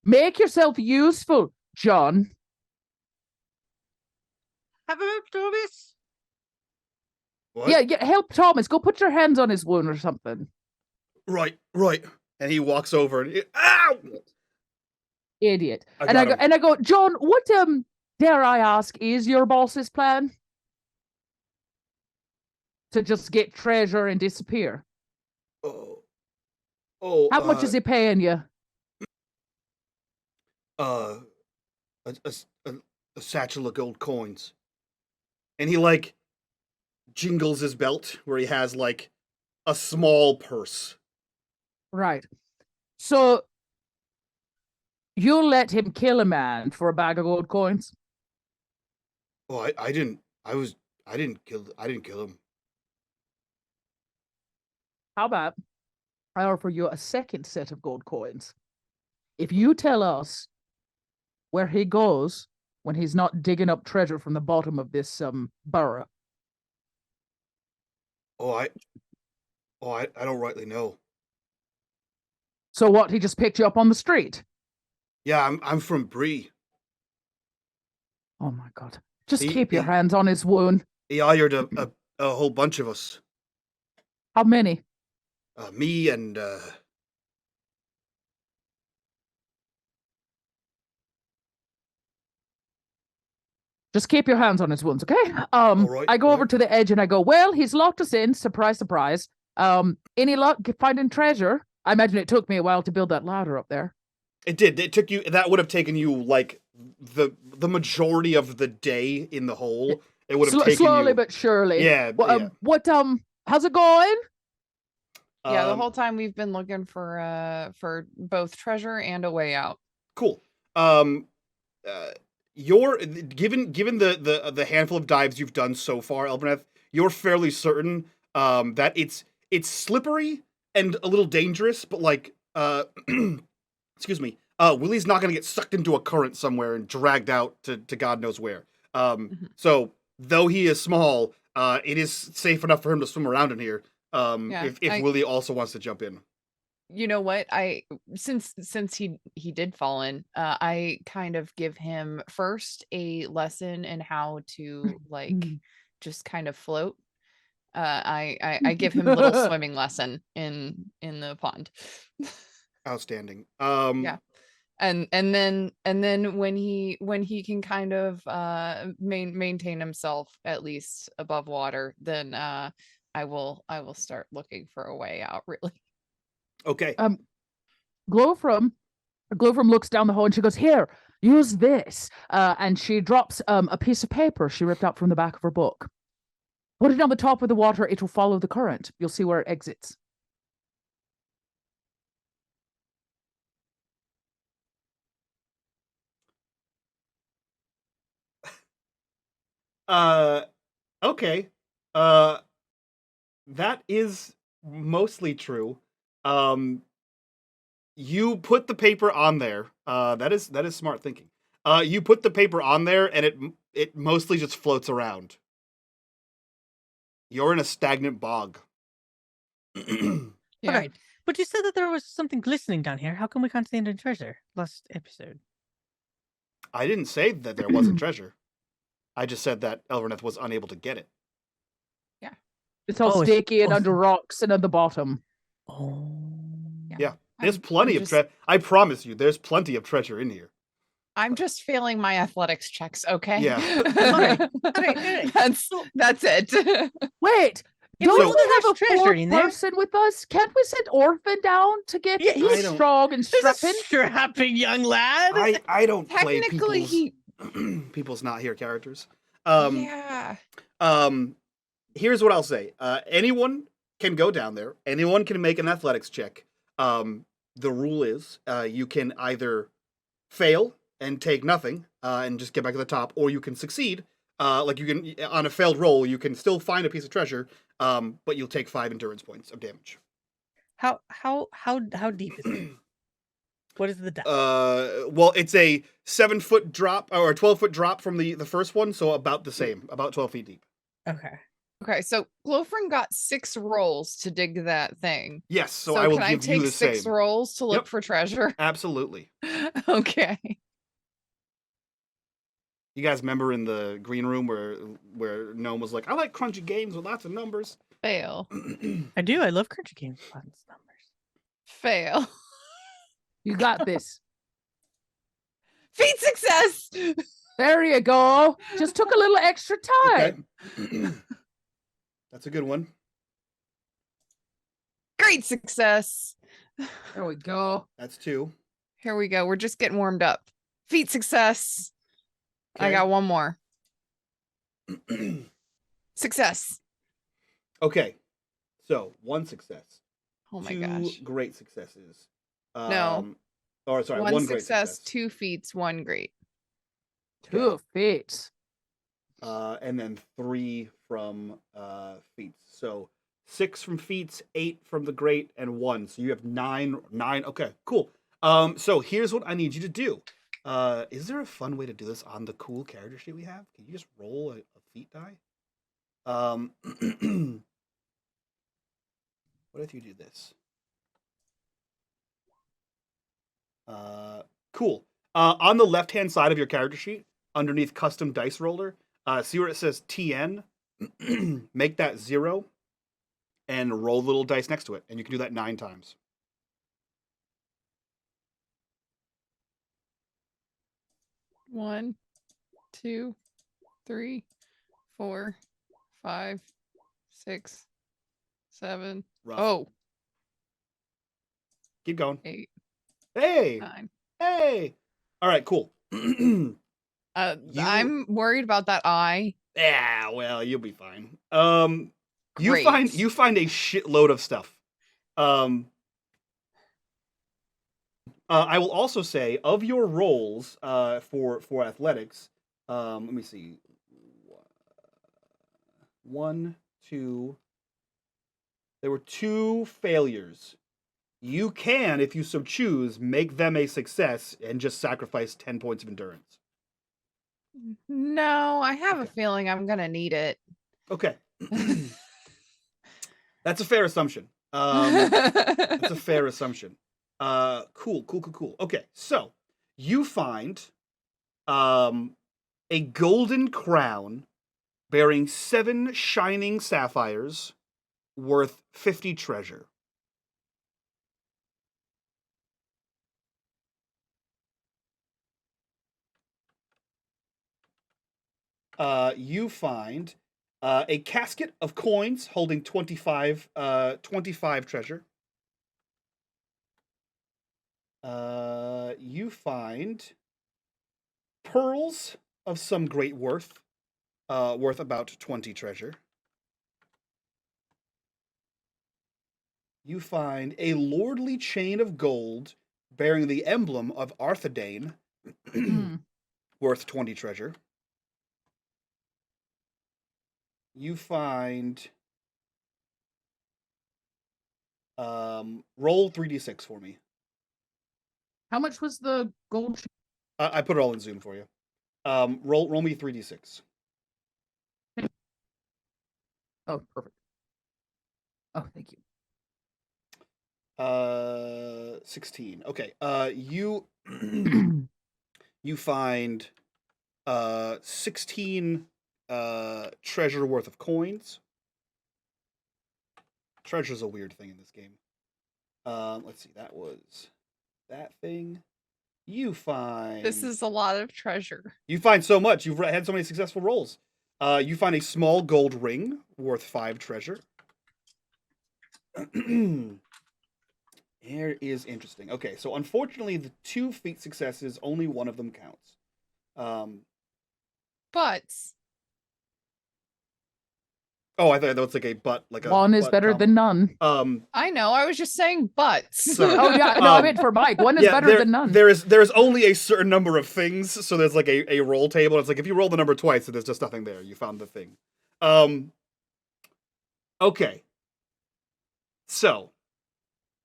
S1: Make yourself useful, John.
S3: Have a look, Thomas.
S2: What?
S1: Yeah, help Thomas. Go put your hands on his wound or something.
S2: Right. And he walks over and ow!
S1: Idiot. And I go, John, what dare I ask is your boss's plan? To just get treasure and disappear. How much is he paying you?
S2: A satchel of gold coins. And he like jingles his belt where he has like a small purse.
S1: Right. So you'll let him kill a man for a bag of gold coins?
S2: Oh, I didn't kill him.
S1: How about I offer you a second set of gold coins? If you tell us where he goes when he's not digging up treasure from the bottom of this burrow.
S2: I don't rightly know.
S1: So what, he just picked you up on the street?
S2: Yeah, I'm from Bree.
S1: Oh my god. Just keep your hands on his wound.
S2: He hired a whole bunch of us.
S1: How many?
S2: Me and
S1: Just keep your hands on his wounds, okay?
S2: right,
S1: I go over to the edge and I go, well, he's locked us in. Surprise, surprise. Any luck finding treasure? I imagine it took me a while to build that ladder up there.
S2: It did. It took you. That would have taken you like the majority of the day in the hole. It would have taken
S1: slowly
S2: you...
S1: but surely.
S2: Yeah.
S1: What? How's it going?
S4: Yeah, the whole time we've been looking for both treasure and a way out.
S2: Cool. You're given the handful of dives you've done so far, Elveneth, you're fairly certain that it's slippery and a little dangerous, but like excuse me, Willie's not gonna get sucked into a current somewhere and dragged out to God knows where. So though he is small, it is safe enough for him to swim around in here. If Willie also wants to jump in.
S4: You know what? Since he did fall in, I kind of give him first a lesson in how to like just kind of float. I give him a little swimming lesson in the pond.
S2: Outstanding.
S4: Yeah. And then when he can kind of maintain himself at least above water, then I will start looking for a way out, really.
S2: Okay.
S1: Glowfrom looks down the hole and she goes, here, use this. And she drops a piece of paper she ripped out from the back of her book. Put it on the top of the water. It will follow the current. You'll see where it exits.
S2: Okay. That is mostly true. You put the paper on there. That is smart thinking. You put the paper on there, and it mostly just floats around. You're in a stagnant bog.
S4: Yeah.
S3: Okay. But you said that there was something glistening down here. How come we can't see the treasure last episode?
S2: I didn't say that there wasn't treasure. I just said that Elverneth was unable to get it.
S1: It's all
S3: Oh, it's-
S1: sticky and
S3: oh,
S1: under rocks and at the bottom.
S3: Oh.
S2: Yeah, there's plenty of
S4: just-
S2: treasure. I promise you, there's plenty of treasure in here.
S4: I'm just failing my athletics checks, okay?
S2: Yeah.
S3: All right.
S4: That's it.
S1: Wait,
S3: If
S1: don't
S3: we
S1: we
S3: know there's
S1: have a
S3: treasure
S1: fourth
S3: in there-
S1: person with us? Can't we send Orphan down to get
S3: Yeah,
S2: I
S1: he's
S2: don't-
S1: strong and
S3: There's a
S1: strapping?
S3: strapping young lad.
S2: I don't play
S4: Technically,
S2: people's people's not here characters.
S4: yeah.
S2: Here's what I'll say. Anyone can go down there. Anyone can make an athletics check. The rule is you can either fail and take nothing and just get back to the top, or you can succeed. Like you can on a failed roll, you can still find a piece of treasure, but you'll take 5 endurance points of damage.
S3: How deep is it? What is the depth?
S2: Well, it's a 7-foot drop or a 12-foot drop from the first one, so about the same, about 12 feet deep.
S3: Okay.
S4: Okay, so Glowfrin got 6 rolls to dig that thing.
S2: Yes, so I will
S4: can I
S2: give
S4: take
S2: you the
S4: 6
S2: same.
S4: rolls to look
S2: Yep.
S4: for treasure?
S2: Absolutely.
S4: Okay.
S2: You guys remember in the green room where Gnome was like, "I like crunchy games with lots of numbers."
S4: Fail.
S3: I do. I love crunchy games. Lots of numbers.
S4: Fail.
S1: You got this.
S4: Feat success.
S1: There you go. Just took a little extra time.
S2: Okay. That's a good one.
S4: Great success.
S1: There we go.
S2: That's 2.
S4: Here we go. We're just getting warmed up. Feat success. I
S2: Okay.
S4: got one more. Success.
S2: Okay. So 1 success.
S4: Oh my
S2: 2
S4: gosh.
S2: great successes.
S4: No.
S2: Or sorry,
S4: One
S2: one great
S4: success,
S2: success.
S4: 2 feats, 1 great.
S1: 2 feet.
S2: And then 3 from feats. So 6 from feats, 8 from the great, and 1. So you have 9. Okay, cool. So here's what I need you to do. Is there a fun way to do this on the cool character sheet we have? Can you just roll a feat die? What if you do this? Cool. On the left-hand side of your character sheet, underneath custom dice roller, see where it says TN? Make that 0 and roll the little dice next to it. And you can do that 9 times.
S4: One, 2, 3, 4, 5, 6, 7.
S2: Rough.
S4: Oh,
S2: Keep going.
S4: 8,
S2: Hey!
S4: 9.
S2: Hey! All right, cool.
S4: I'm worried about that eye.
S2: Yeah, well, you'll be fine. You
S4: Great.
S2: find a shitload of stuff. I will also say of your rolls for athletics. Let me see. 1, 2. There were 2 failures. You can, if you so choose, make them a success and just sacrifice 10 points of endurance.
S4: No, I have a feeling I'm gonna need it.
S2: Okay. That's a fair assumption. That's a fair assumption. Cool. Okay, so you find a golden crown bearing 7 shining sapphires worth 50 treasure. You find a casket of coins holding 25 treasure. You find pearls of some great worth, worth about 20 treasure. You find a lordly chain of gold bearing the emblem of Arthedain, worth 20 treasure. You find roll 3d6 for me.
S1: How much was the gold?
S2: I put it all in Zoom for you. Roll me 3d6.
S1: Oh, perfect. Oh, thank you.
S2: 16. Okay. You you find 16 treasure worth of coins. Treasure's a weird thing in this game. Let's see. That was that thing. You find
S4: This is a lot of treasure.
S2: You find so much. You've had so many successful rolls. You find a small gold ring worth 5 treasure. Here is interesting. Okay, so unfortunately, the 2 feat successes, only one of them counts.
S4: Butts.
S2: Oh, I thought that was like a butt, like a
S1: One is
S2: butt
S1: better
S2: combo.
S1: than none.
S4: I know. I was just saying butts.
S2: Sorry.
S1: Oh yeah, no, I meant for Mike. One is better than none.
S2: There's only a certain number of things, so there's like a roll table. It's like if you roll the number twice, there's just nothing there. You found the thing. Okay. So,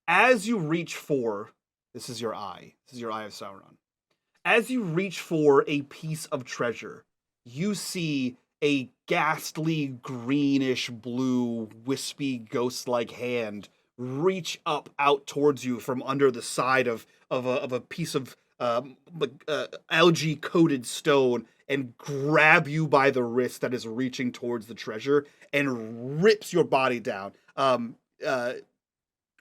S2: as you reach for, this is your eye. This is your eye of Sauron. As you reach for a piece of treasure, you see a ghastly greenish blue wispy ghost-like hand reach up out towards you from under the side of a piece of algae coated stone and grab you by the wrist that is reaching towards the treasure and rips your body down.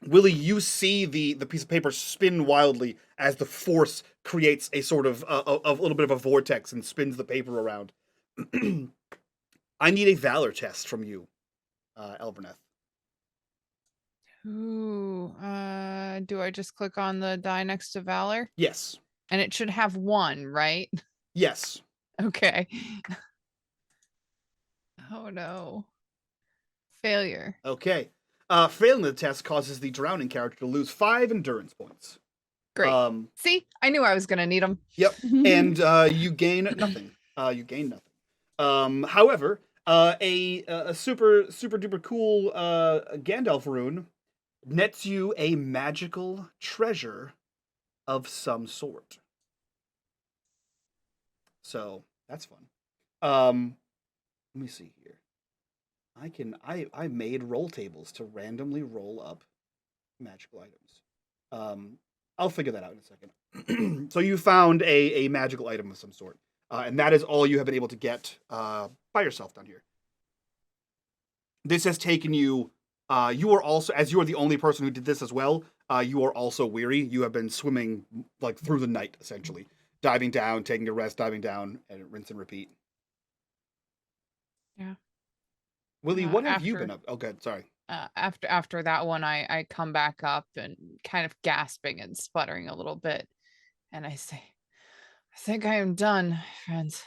S2: Willie, you see the piece of paper spin wildly as the force creates a sort of a little bit of a vortex and spins the paper around. I need a valor test from you, Elverneth.
S4: Ooh, do I just click on the die next to Valor?
S2: Yes.
S4: And it should have 1, right?
S2: Yes.
S4: Okay. Oh no. Failure.
S2: Okay. Failing the test causes the drowning character to lose 5 endurance points.
S4: Great. See, I knew I was gonna need them.
S2: Yep. And you gain nothing. However, a super duper cool Gandalf rune nets you a magical treasure of some sort. So that's fun. Let me see here. I made roll tables to randomly roll up magical items. I'll figure that out in a second. So you found a magical item of some sort. And that is all you have been able to get by yourself down here. This has taken you, you are also, as you are the only person who did this as well, you are also weary. You have been swimming like through the night, essentially. Diving down, taking a rest, diving down, and rinse and repeat.
S4: Yeah.
S2: Willie, what have you been up? Oh, good. Sorry.
S4: After that one, I come back up and kind of gasping and sputtering a little bit. And I say, I think I am done, friends.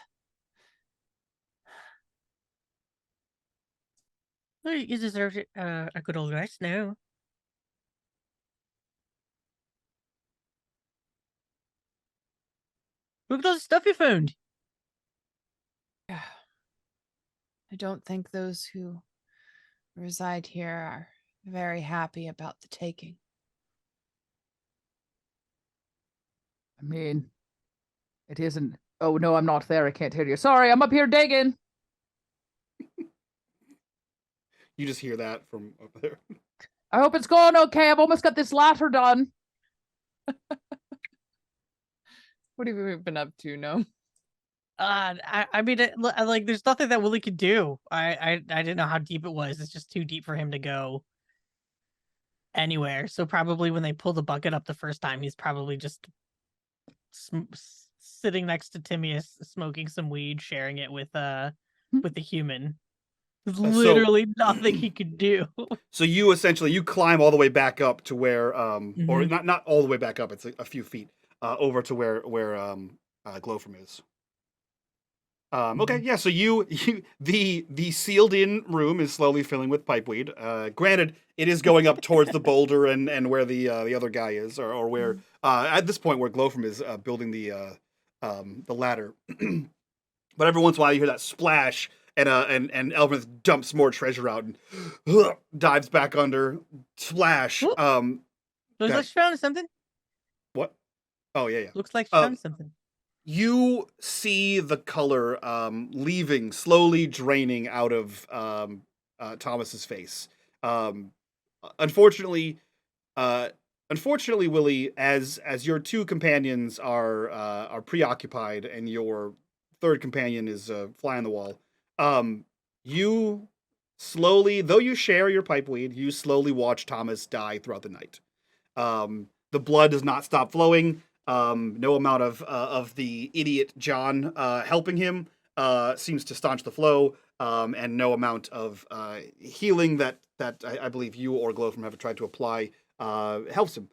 S3: Well, you deserve a good old rest now. Look at all the stuff you found.
S4: Yeah. I don't think those who reside here are very happy about the taking.
S1: I mean, it isn't. Oh no, I'm not there. I can't hear you. Sorry, I'm up here digging.
S2: You just hear that from up there.
S1: I hope it's going okay. I've almost got this ladder done.
S4: What have you been up to, no?
S3: I mean, like, there's nothing that Willie could do. I didn't know how deep it was. It's just too deep for him to go anywhere. So probably when they pull the bucket up the first time, he's probably just sitting next to Timaeus, smoking some weed, sharing it with the human. There's literally nothing he could do.
S2: So you essentially, you climb all the way back up to where, or not all the way back up, it's a few feet, over to where Glowfrom is. Okay, yeah, so the sealed in room is slowly filling with pipeweed. Granted, it is going up towards the boulder and where the other guy is, or where, at this point where Glowfrom is building the ladder. But every once in a while you hear that splash, and Elvin dumps more treasure out and dives back under. Splash.
S3: Looks like she found something.
S2: What? Oh, yeah.
S3: Looks like she found something.
S2: You see the color leaving, slowly draining out of Thomas's face. Unfortunately, Unfortunately, Willie, as your two companions are preoccupied and your third companion is fly on the wall, you slowly, though you share your pipeweed, you slowly watch Thomas die throughout the night. The blood does not stop flowing. No amount of the idiot John helping him seems to staunch the flow, and no amount of healing that I believe you or Glowfrom have tried to apply helps him.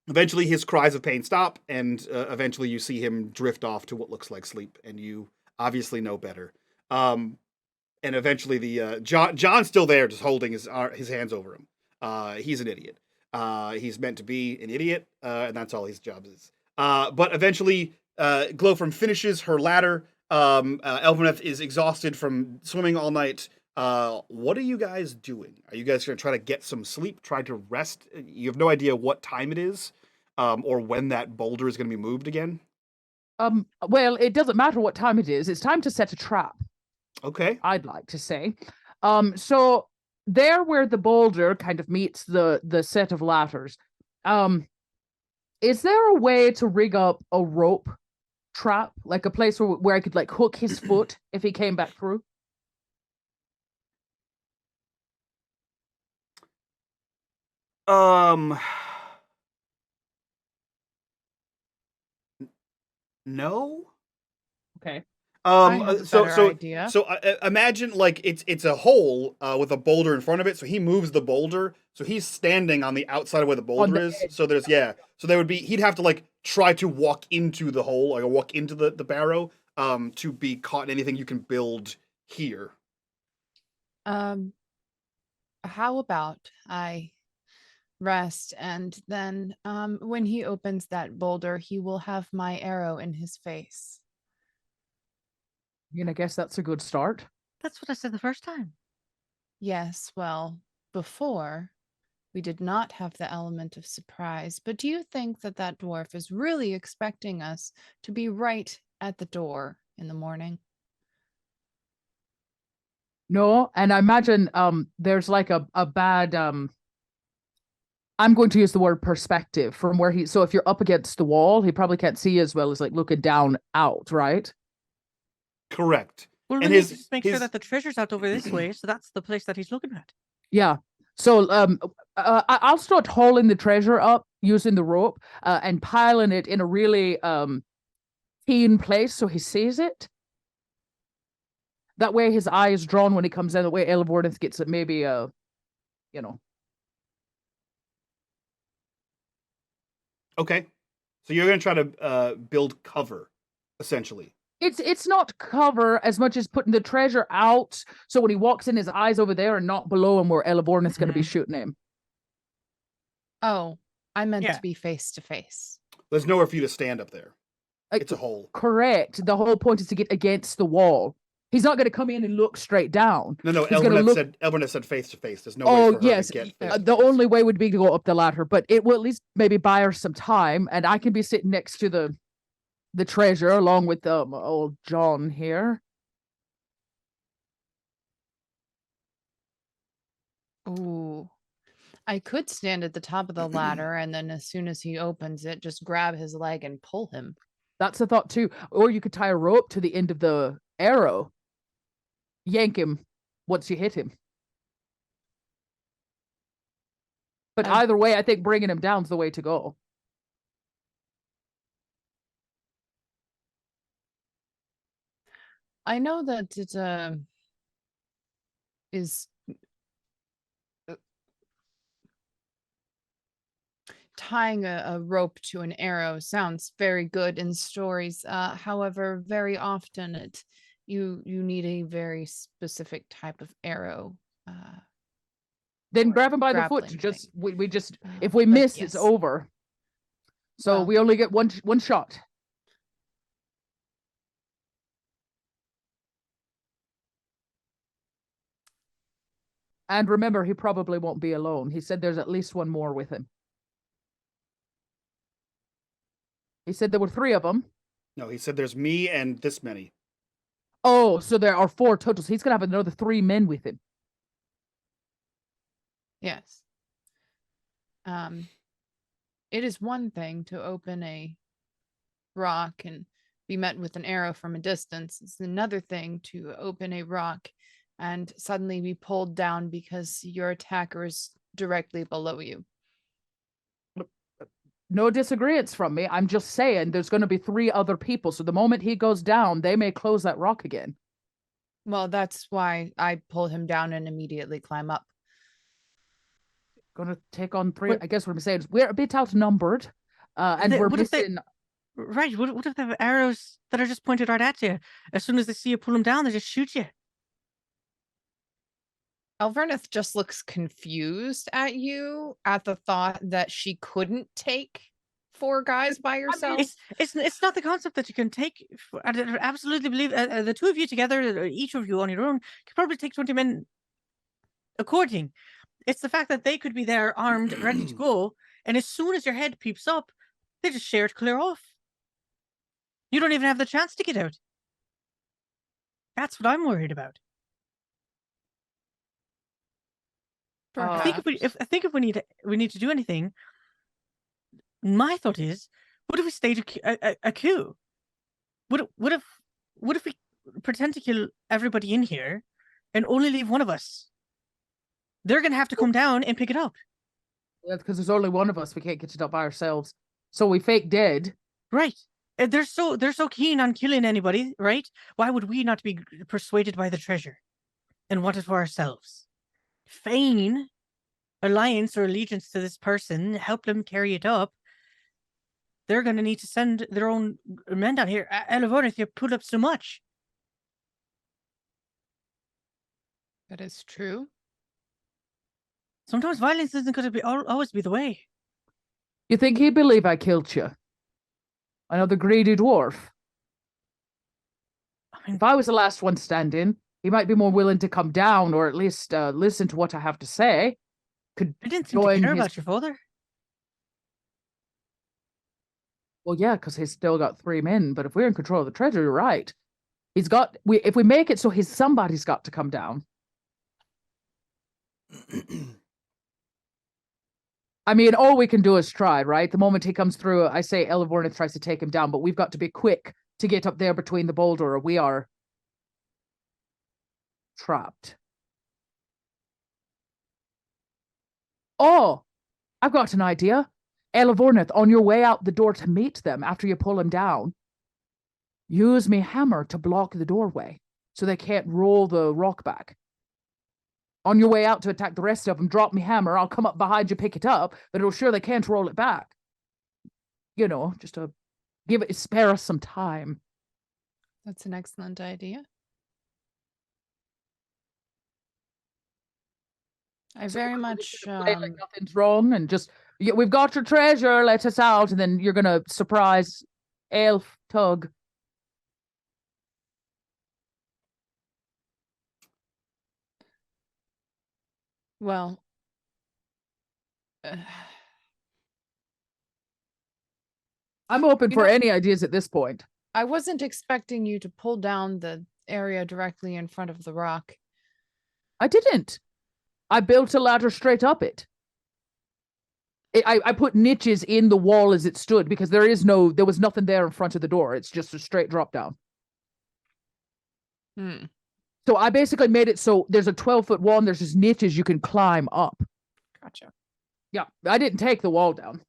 S2: Eventually, his cries of pain stop, and eventually you see him drift off to what looks like sleep, and you obviously know better. And eventually, the John's still there, just holding his hands over him. He's an idiot. He's meant to be an idiot, and that's all his job is. But eventually, Glowfrom finishes her ladder. Elverneth is exhausted from swimming all night. What are you guys doing? Are you guys going to try to get some sleep, try to rest? You have no idea what time it is, or when that boulder is going to be moved again?
S1: Well, it doesn't matter what time it is. It's time to set a trap.
S2: Okay.
S1: I'd like to say. So there where the boulder kind of meets the set of ladders, is there a way to rig up a rope trap, like a place where I could like hook his foot if he came back through?
S2: No.
S1: Okay.
S4: I have a better idea.
S2: So imagine like it's a hole with a boulder in front of it. So he moves the boulder. So he's standing on the outside of where the boulder is.
S1: edge.
S2: So there's So there would be he'd have to like try to walk into the hole, like walk into the barrow, to be caught in anything you can build here.
S4: How about I rest, and then when he opens that boulder, he will have my arrow in his face.
S1: I guess that's a good start.
S3: That's what I said the first time.
S4: Yes, well, before we did not have the element of surprise, but do you think that that dwarf is really expecting us to be right at the door in the morning?
S1: No, and I imagine there's like a bad I'm going to use the word perspective from where so if you're up against the wall, he probably can't see as well as like looking down out, right?
S2: Correct.
S3: Well,
S2: And
S3: we need
S2: his-
S3: to make
S2: his-
S3: sure that the treasure's out over this way, so that's the place that he's looking at.
S1: Yeah. So I'll start hauling the treasure up using the rope and piling it in a really keen place so he sees it. That way his eye is drawn when he comes in. That way Elverneth gets it maybe
S2: Okay. So you're going to try to build cover, essentially.
S1: It's not cover as much as putting the treasure out, so when he walks in, his eyes over there and not below him where Elverneth's going to be shooting him.
S4: Oh, I meant
S3: Yeah.
S4: to be face to face.
S2: There's nowhere for you to stand up there. It's a hole.
S1: Correct. The whole point is to get against the wall. He's not going to come in and look straight down.
S2: No.
S1: He's gonna
S2: Elverneth said face to face. There's no way for her
S1: yes.
S2: to get face
S1: The only way would be to go up the ladder, but it will at least maybe buy her some time, and I can be sitting next to the treasure along with old John here.
S4: Ooh. I could stand at the top of the ladder, and then as soon as he opens it, just grab his leg and pull him.
S1: That's a thought too. Or you could tie a rope to the end of the arrow. Yank him once you hit him. But either way, I think bringing him down's the way to go.
S4: I know that it is tying a rope to an arrow sounds very good in stories. However, very often you need a very specific type of arrow.
S1: Then
S4: or
S1: grab him by the foot.
S4: grappling
S1: Just
S4: thing.
S1: we just if we
S4: But
S1: miss,
S4: yes.
S1: it's over. So
S4: Well-
S1: we only get one shot. And remember, he probably won't be alone. He said there's at least one more with him. He said there were 3 of them.
S2: No, he said there's me and this many.
S1: Oh, so there are 4 totals. He's gonna have another 3 men with him.
S4: Yes. It is one thing to open a rock and be met with an arrow from a distance. It's another thing to open a rock and suddenly be pulled down because your attacker is directly below you.
S1: No disagreements from me. I'm just saying there's going to be 3 other people. So the moment he goes down, they may close that rock again.
S4: Well, that's why I pull him down and immediately climb up.
S1: Going to take on 3.
S3: What-
S1: I guess what I'm saying is we're a bit outnumbered. And we're
S3: what if they-
S1: missing.
S3: Right, what if they have arrows that are just pointed right at you? As soon as they see you pull them down, they just shoot you.
S4: Alverneth just looks confused at you at the thought that she couldn't take 4 guys by yourself.
S3: It's not the concept that you can take. I absolutely believe the 2 of you together, each of you on your own, could probably take 20 men according. It's the fact that they could be there armed, ready to go, and as soon as your head peeps up, they just share it clear off. You don't even have the chance to get out. That's what I'm worried about. I think if we need to do anything, my thought is, what if we stage a coup? What if we pretend to kill everybody in here and only leave one of us? They're gonna have to come down and pick it up.
S1: Yeah, because there's only one of us. We can't get it up by ourselves. So we fake dead.
S3: Right. They're so keen on killing anybody, right? Why would we not be persuaded by the treasure and want it for ourselves? Feign alliance or allegiance to this person, help them carry it up. They're going to need to send their own men down here. Elevonith, you put up so much.
S4: That is true.
S3: Sometimes violence isn't going to always be the way.
S1: You think he'd believe I killed you? Another greedy dwarf.
S3: I mean,
S1: If I was the last one standing, he might be more willing to come down or at least listen to what I have to say.
S3: I didn't seem to care about your father.
S1: Well, yeah, because he's still got 3 men. But if we're in control of the treasure, you're right. He's got. If we make it so somebody's got to come down. I mean, all we can do is try, right? The moment he comes through, I say Elevornith tries to take him down, but we've got to be quick to get up there between the boulder, or we are trapped. Oh, I've got an idea. Elevornith, on your way out the door to meet them after you pull him down, use me hammer to block the doorway so they can't roll the rock back. On your way out to attack the rest of them, drop me hammer. I'll come up behind you, pick it up, but it'll sure they can't roll it back. You know, just to spare us some time.
S4: That's an excellent idea. I very much
S1: play like nothing's wrong and just we've got your treasure, let us out, and then you're gonna surprise elf Tug.
S4: well,
S1: I'm open
S4: You
S1: for
S4: know-
S1: any ideas at this point.
S4: I wasn't expecting you to pull down the area directly in front of the rock.
S1: I didn't. I built a ladder straight up it. I put niches in the wall as it stood because there was nothing there in front of the door. It's just a straight drop down. So I basically made it so there's a 12-foot wall and there's just niches you can climb up.
S4: Gotcha.
S1: Yeah, I didn't take the wall down.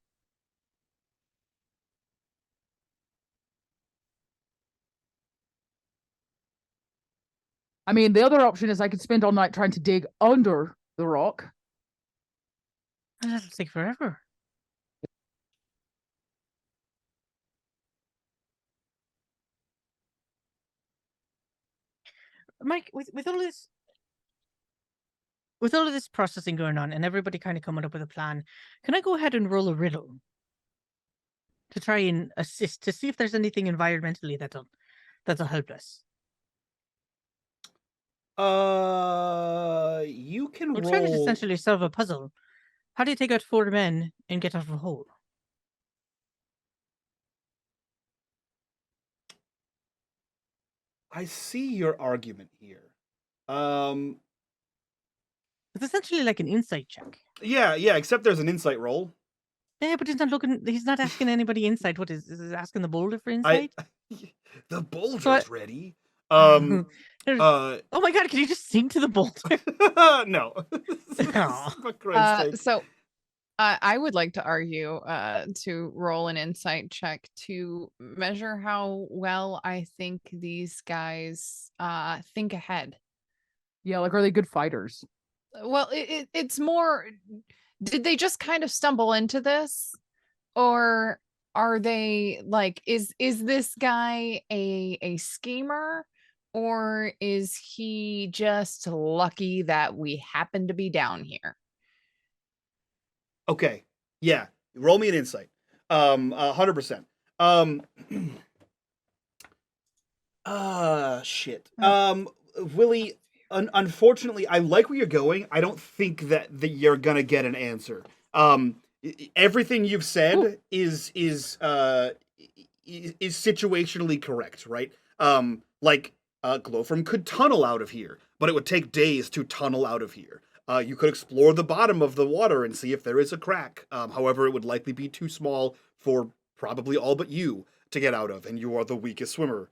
S1: I mean, the other option is I could spend all night trying to dig under the rock.
S3: That'll take forever. Mike, with all of this processing going on and everybody kind of coming up with a plan, can I go ahead and roll a riddle to try and assist to see if there's anything environmentally that'll help us?
S2: You can
S3: We're trying to
S2: roll.
S3: essentially solve a puzzle. How do you take out 4 men and get out of a hole?
S2: I see your argument here.
S3: It's essentially like an insight check.
S2: Yeah, except there's an insight roll.
S3: Yeah, but he's not looking. He's not asking anybody insight. What is he asking the boulder for insight?
S2: The boulder's
S3: What?
S2: ready.
S3: Oh
S2: Uh,
S3: my god! Can you just sing to the boulder?
S2: no.
S3: Aw.
S2: For Christ's sake.
S4: So I would like to argue to roll an insight check to measure how well I think these guys think ahead.
S1: Yeah, like, are they good fighters?
S4: Well, it's more, did they just kind of stumble into this? Or are they like, is this guy a schemer? Or is he just lucky that we happen to be down here?
S2: Okay. Yeah. Roll me an insight. 100%. Shit. Willie, unfortunately, I like where you're going. I don't think that you're gonna get an answer. Everything you've said is situationally correct, right? Like Glowfrom could tunnel out of here, but it would take days to tunnel out of here. You could explore the bottom of the water and see if there is a crack. However, it would likely be too small for probably all but you to get out of, and you are the weakest swimmer.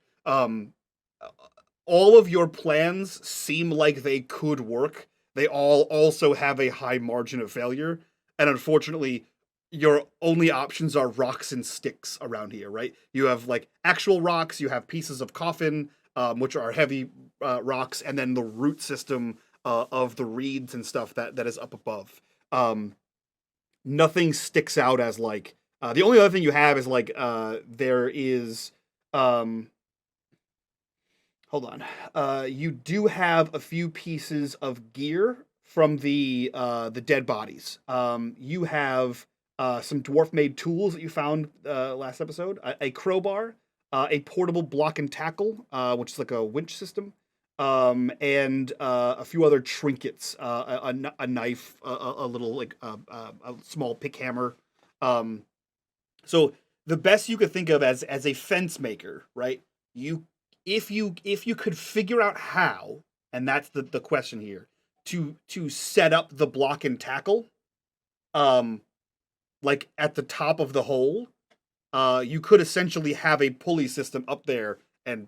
S2: All of your plans seem like they could work. They all also have a high margin of failure, and unfortunately, your only options are rocks and sticks around here, right? You have like actual rocks, you have pieces of coffin, which are heavy rocks, and then the root system of the reeds and stuff that is up above. Nothing sticks out as like the only other thing you have is like there is hold on. You do have a few pieces of gear from the dead bodies. You have some dwarf-made tools that you found last episode. A crowbar, a portable block and tackle, which is like a winch system, and a few other trinkets, a knife, a little like a small pick hammer. So the best you could think of as a fence maker, right? If you could figure out how, and that's the question here, to set up the block and tackle, like at the top of the hole, you could essentially have a pulley system up there and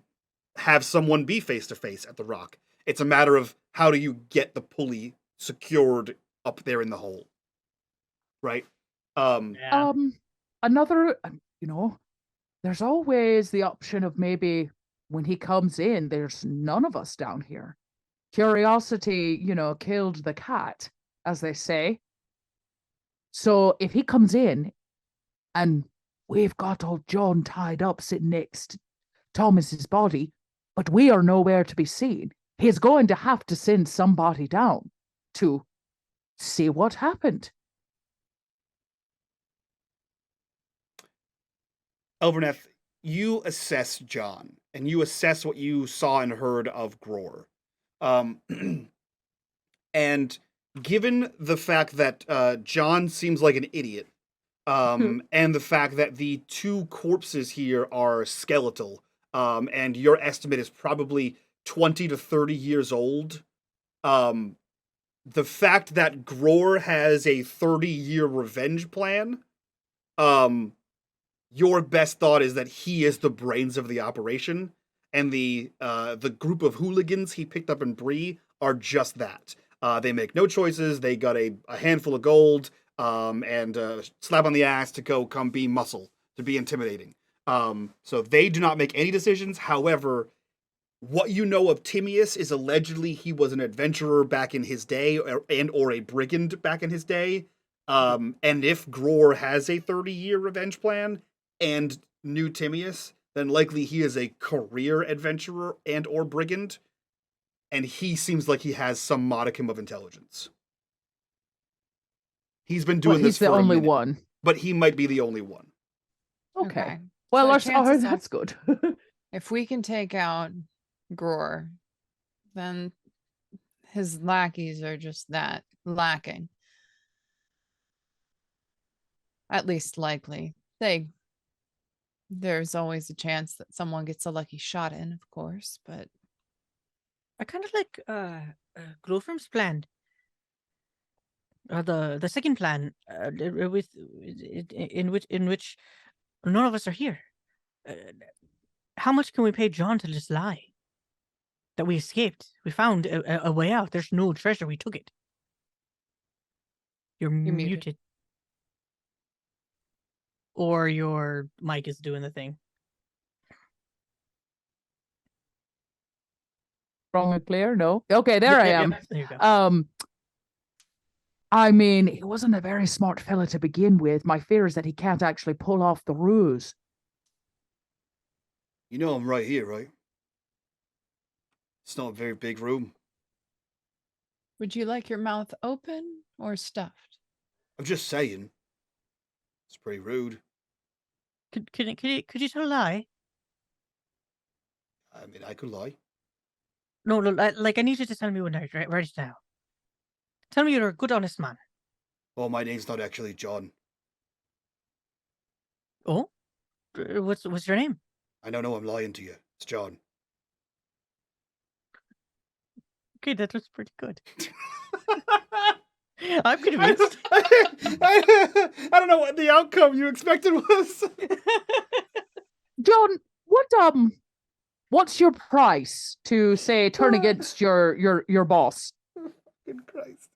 S2: have someone be face to face at the rock. It's a matter of how do you get the pulley secured up there in the hole, right?
S3: Yeah.
S1: Another, there's always the option of maybe when he comes in, there's none of us down here. Curiosity, killed the cat, as they say. So if he comes in and we've got old John tied up sitting next to Thomas's body, but we are nowhere to be seen, he's going to have to send somebody down to see what happened.
S2: Elverneth, you assess John, and you assess what you saw and heard of Gror. And given the fact that John seems like an idiot, and the fact that the two corpses here are skeletal, and your estimate is probably 20 to 30 years old, the fact that Gror has a 30-year revenge plan, your best thought is that he is the brains of the operation, and the group of hooligans he picked up in Bree are just that. They make no choices. They got a handful of gold, and slap on the ass to come be muscle, to be intimidating. So they do not make any decisions. However, what you know of Timaeus is allegedly he was an adventurer back in his day, or a brigand back in his day. And if Gror has a 30-year revenge plan and knew Timaeus, then likely he is a career adventurer and or brigand, and he seems like he has some modicum of intelligence. He's been doing this for
S1: the
S2: a
S1: only
S2: minute,
S1: one.
S2: But he might be the only one.
S1: Okay. Well,
S4: So
S1: that's good.
S4: If we can take out Gror, then his lackeys are just that, lacking. At least likely. There's always a chance that someone gets a lucky shot in, of course, but
S3: I kind of like Glowfrom's plan. The second plan, with in which none of us are here. How much can we pay John to just lie? That we escaped. We found a way out. There's no treasure. We took it. You're
S4: muted.
S3: muted. Or your mic is doing the thing.
S1: Strong and clear? No. Okay, there I am.
S3: There you go.
S1: I mean, he wasn't a very smart fella to begin with. My fear is that he can't actually pull off the ruse.
S2: You know I'm right here, right? It's not a very big room.
S4: Would you like your mouth open or stuffed?
S2: I'm just saying. It's pretty rude.
S3: Could you tell a lie?
S2: I mean, I could lie.
S3: No, like I need you to tell me one night, right now. Tell me you're a good, honest man.
S2: Oh, my name's not actually John.
S3: Oh, what's your name?
S2: I don't know I'm lying to you. It's John.
S3: Okay, that was pretty good. I'm convinced.
S2: I don't know what the outcome you expected was.
S1: John, what's your price to say turn against your boss?
S2: Fucking Christ.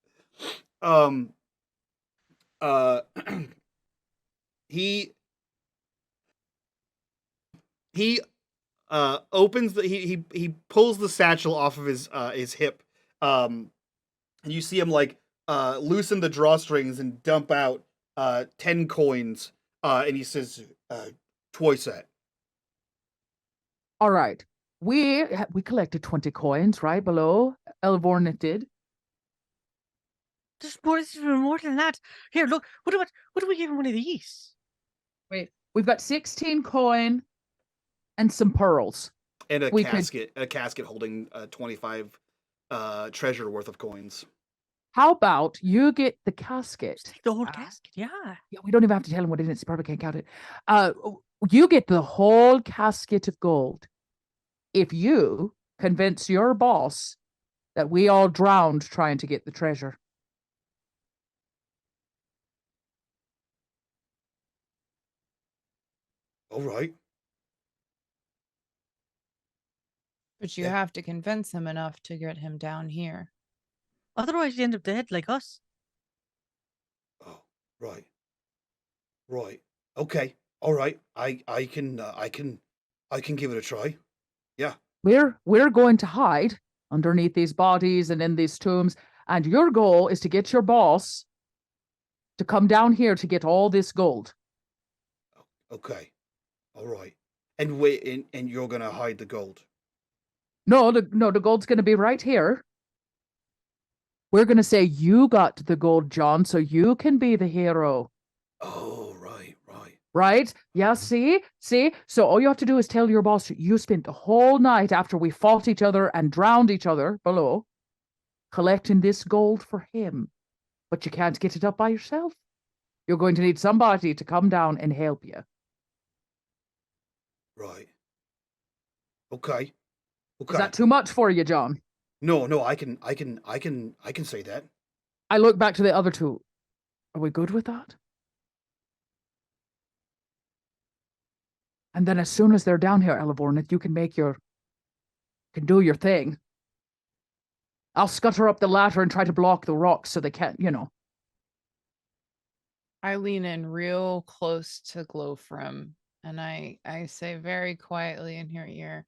S2: He opens he pulls the satchel off of his hip, and you see him like loosen the drawstrings and dump out 10 coins, and he says, twice that.
S1: All right. We collected 20 coins, right below. Elvornet did.
S3: There's even more than that. Here, look. What do we give him one of these?
S1: Wait, we've got 16 coin and some pearls.
S2: And a casket holding 25 treasure worth of coins.
S1: How about you get the casket?
S3: Take the whole casket, yeah.
S1: Yeah, we don't even have to tell him what it is. He probably can't count it. You get the whole casket of gold if you convince your boss that we all drowned trying to get the treasure.
S2: All right.
S4: But you have to convince him enough to get him down here.
S3: Otherwise, you end up dead like us.
S2: Oh, right. Okay. All right. I can give it a try. Yeah.
S1: We're going to hide underneath these bodies and in these tombs, and your goal is to get your boss to come down here to get all this gold.
S2: Okay. All right. And wait, and you're gonna hide the gold.
S1: No, the gold's gonna be right here. We're gonna say you got the gold, John, so you can be the hero.
S2: Oh, right.
S1: Right? Yeah, see? So all you have to do is tell your boss you spent the whole night after we fought each other and drowned each other below, collecting this gold for him. But you can't get it up by yourself. You're going to need somebody to come down and help you.
S2: Right. Okay.
S1: Is that too much for you, John?
S2: No, I can say that.
S1: I look back to the other two. Are we good with that? And then as soon as they're down here, Elevornith, you can do your thing. I'll scutter up the ladder and try to block the rocks so they can't,
S4: I lean in real close to Glowfrim, and I say very quietly in her ear,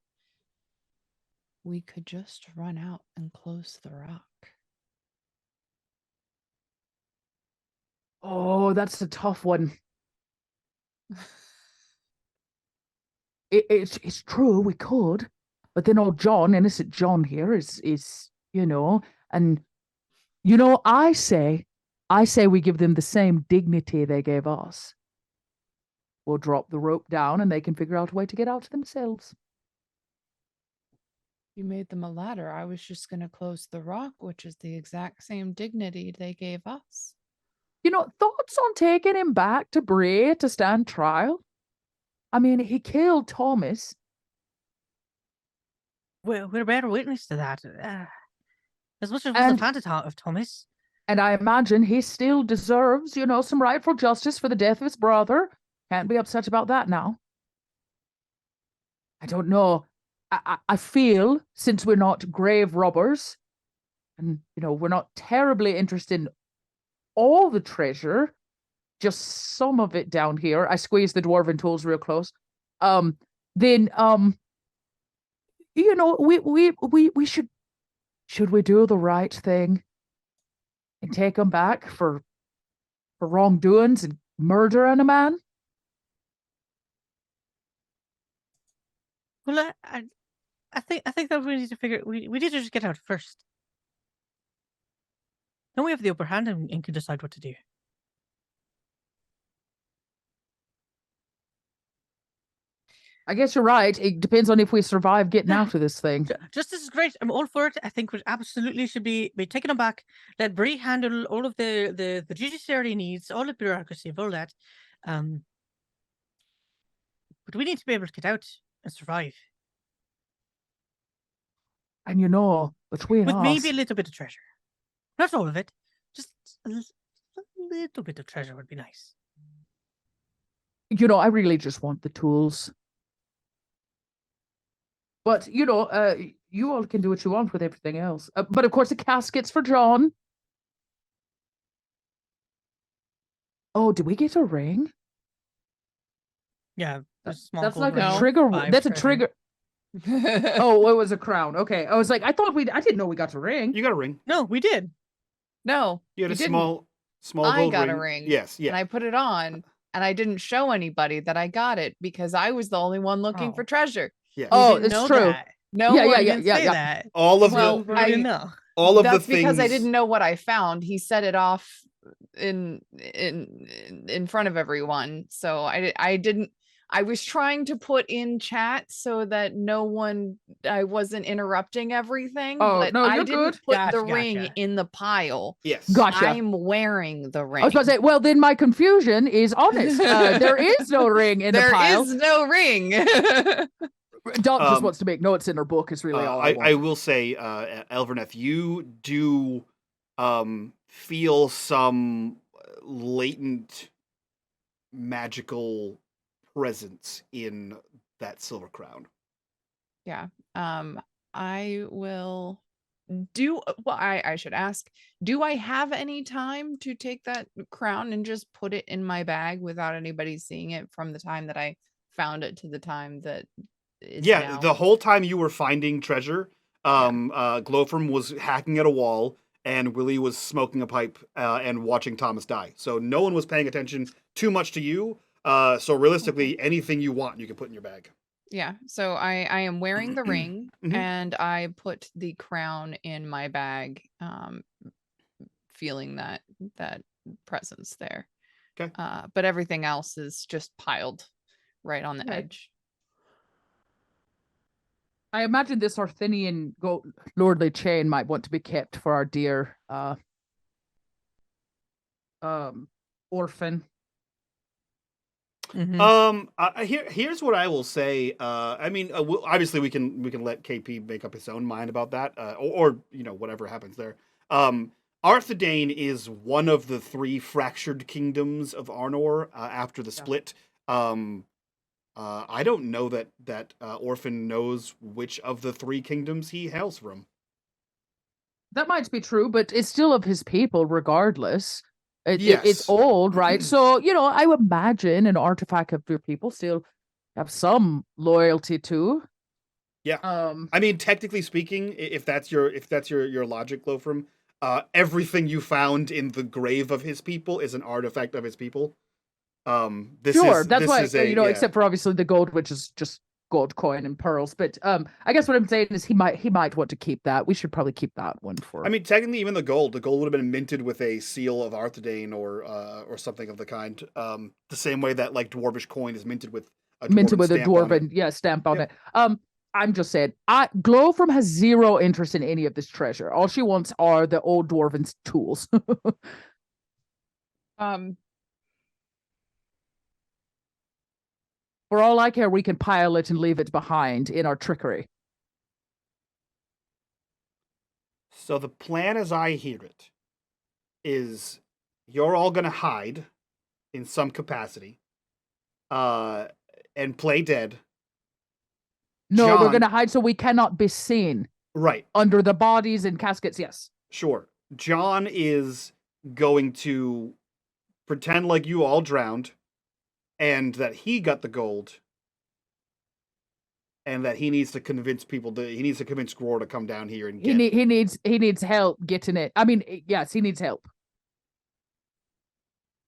S4: we could just run out and close the rock.
S1: Oh, that's a tough one. It's true, we could, but then old John, innocent John here is and I say we give them the same dignity they gave us. We'll drop the rope down and they can figure out a way to get out themselves.
S4: You made them a ladder. I was just going to close the rock, which is the exact same dignity they gave us.
S1: Thoughts on taking him back to Bray to stand trial? I mean, he killed Thomas.
S3: We're better witness to that. As much as I was a fan of Thomas.
S1: And I imagine he still deserves, some rightful justice for the death of his brother. Can't be upset about that now. I don't know. I feel, since we're not grave robbers, and, we're not terribly interested in all the treasure, just some of it down here. I squeeze the dwarven tools real close. Then, we should we do the right thing and take him back for wrongdoings and murdering a man?
S3: Well, I think that we need to figure. We need to just get out first. Then we have the upper hand and can decide what to do.
S1: I guess you're right. It depends on if we survive getting out of this thing.
S3: Justice is great. I'm all for it. I think we absolutely should be taking them back. Let Bree handle all of the judiciary needs, all the bureaucracy of all that. But we need to be able to get out and survive.
S1: And between
S3: with
S1: us,
S3: maybe a little bit of treasure. Not all of it. Just a little bit of treasure would be nice.
S1: I really just want the tools. But, you all can do what you want with everything else. But, of course, the casket's for John. Oh, did we get a ring?
S3: Yeah.
S1: That's like a trigger. That's a trigger. Oh, it was a crown. Okay. I was like, I didn't know we got a ring.
S2: You got a ring.
S3: No, we did.
S4: No.
S2: You had a
S4: didn't.
S2: small
S4: I
S2: gold
S4: got
S2: ring.
S4: a ring.
S2: Yes, yeah.
S4: And I put it on, and I didn't show anybody that I got it because I was the only one looking for treasure.
S2: Yeah.
S1: Oh, it's true.
S3: That.
S4: No,
S1: yeah.
S3: That.
S2: All of
S4: Well,
S2: the things.
S4: Because I didn't know what I found. He set it off in front of everyone, so I didn't. I was trying to put in chat so that I wasn't interrupting everything.
S1: Oh,
S4: but
S1: no,
S4: I
S1: you're
S4: didn't
S1: good.
S4: put
S3: Gotcha,
S4: the ring in the pile.
S2: Yes.
S1: Gotcha.
S4: I'm wearing the ring.
S1: I was about to say, well, then my confusion is honest. There is no ring in the pile.
S4: There is no ring.
S1: Dot just wants to make notes in her book. Is really all I want.
S2: I will say, Elverneth, you do feel some latent magical presence in that silver crown.
S4: Yeah. I will do. Well, I should ask. Do I have any time to take that crown and just put it in my bag without anybody seeing it from the time that I found it to the time that?
S2: Yeah, the whole time you were finding treasure, Glowfram was hacking at a wall, and Willie was smoking a pipe and watching Thomas die. So no one was paying attention too much to you. So realistically, anything you want, you can put in your bag.
S4: Yeah. So I am wearing the ring, and I put the crown in my bag, feeling that presence there.
S2: Okay.
S4: But everything else is just piled right on the edge.
S1: I imagine this Arthinian lordly chain might want to be kept for our dear orphan.
S2: Here's what I will say. Obviously we can let KP make up his own mind about that, or whatever happens there. Arthedain is one of the 3 fractured kingdoms of Arnor after the split. I don't know that Orphan knows which of the 3 kingdoms he hails from.
S1: That might be true, but it's still of his people regardless.
S2: Yes.
S1: It's old, right? So, I would imagine an artifact of your people still have some loyalty to.
S2: Yeah. Technically speaking, if that's your logic, Glowfram, everything you found in the grave of his people is an artifact of his people.
S1: Except for obviously the gold, which is just gold coin and pearls. But I guess what I'm saying is he might want to keep that. We should probably keep that one for.
S2: Technically, even the gold would have been minted with a seal of Arthedain or something of the kind. The same way that like dwarvish coin is minted with a dwarven
S1: stamp on it. I'm just saying, Glowfram has zero interest in any of this treasure. All she wants are the old dwarven tools. For all I care, we can pile it and leave it behind in our trickery.
S2: So the plan as I hear it is you're all gonna hide in some capacity, and play dead.
S1: No, we're
S2: John-
S1: gonna hide so we cannot be seen
S2: Right.
S1: under the bodies and caskets. Yes.
S2: Sure. John is going to pretend like you all drowned and that he got the gold and that he needs to convince Gror to come down here and get
S1: He needs help getting it. I mean, yes, he needs help.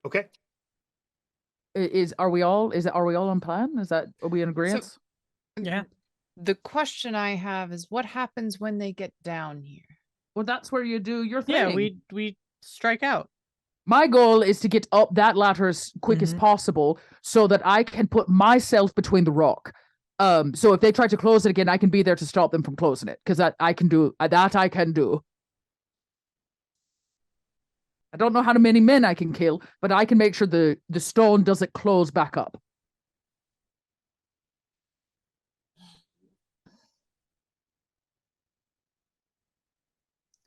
S2: Okay.
S1: Are we all on plan? Are we in agreement?
S3: Yeah.
S4: The question I have is what happens when they get down here?
S1: Well, that's where you do your thing.
S3: Yeah, we strike out.
S1: My goal is to get up that ladder as quick as possible so that I can put myself between the rock. So if they try to close it again, I can be there to stop them from closing it, because I can do that. I can do. I don't know how many men I can kill, but I can make sure the stone doesn't close back up.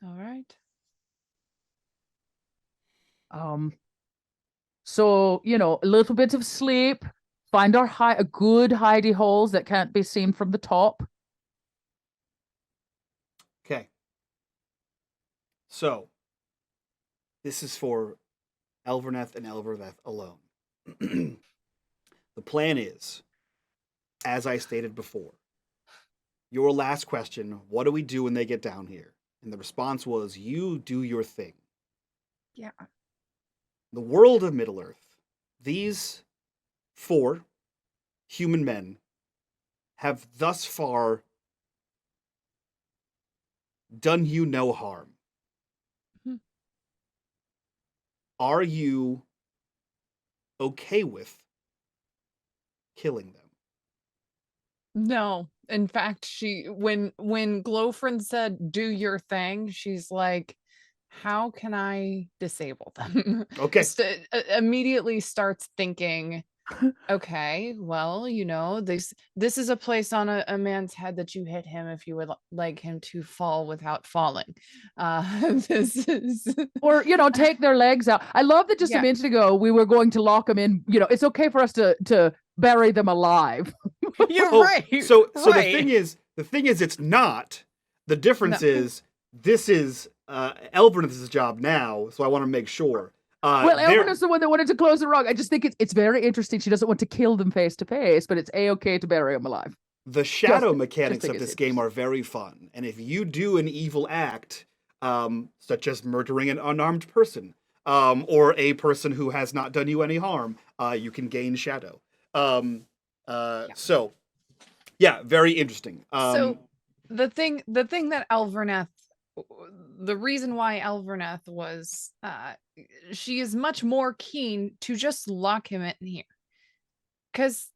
S4: All right.
S1: So, a little bit of sleep, find a good hidey holes that can't be seen from the top.
S2: Okay. So, this is for Elverneth and Elverneth alone. The plan is, as I stated before, your last question, what do we do when they get down here? And the response was, you do your thing.
S4: Yeah.
S2: The world of Middle-earth, these 4 human men have thus far done you no harm.
S4: Hmm.
S2: Are you okay with killing them?
S4: No. In fact, when Glowfriend said do your thing, she's like, how can I disable them?
S2: Okay.
S4: Immediately starts thinking, okay, well, this is a place on a man's head that you hit him if you would like him to fall without falling. This is
S1: Or, take their legs out. I love that just a minute ago we were going to lock them in. It's okay for us to bury them alive.
S3: You're right.
S2: So
S3: right.
S2: the thing is it's not. The difference is this is Elverneth's job now, so I want to make sure.
S1: Well, Elverneth's the one that wanted to close the rock. I just think it's very interesting. She doesn't want to kill them face to face, but it's A-okay to bury them alive.
S2: The shadow mechanics of this game are very fun, and if you do an evil act, such as murdering an unarmed person, or a person who has not done you any harm, you can gain shadow. So, yeah, very interesting.
S4: So the thing that Elverneth, the reason why Elverneth was, she is much more keen to just lock him in here, because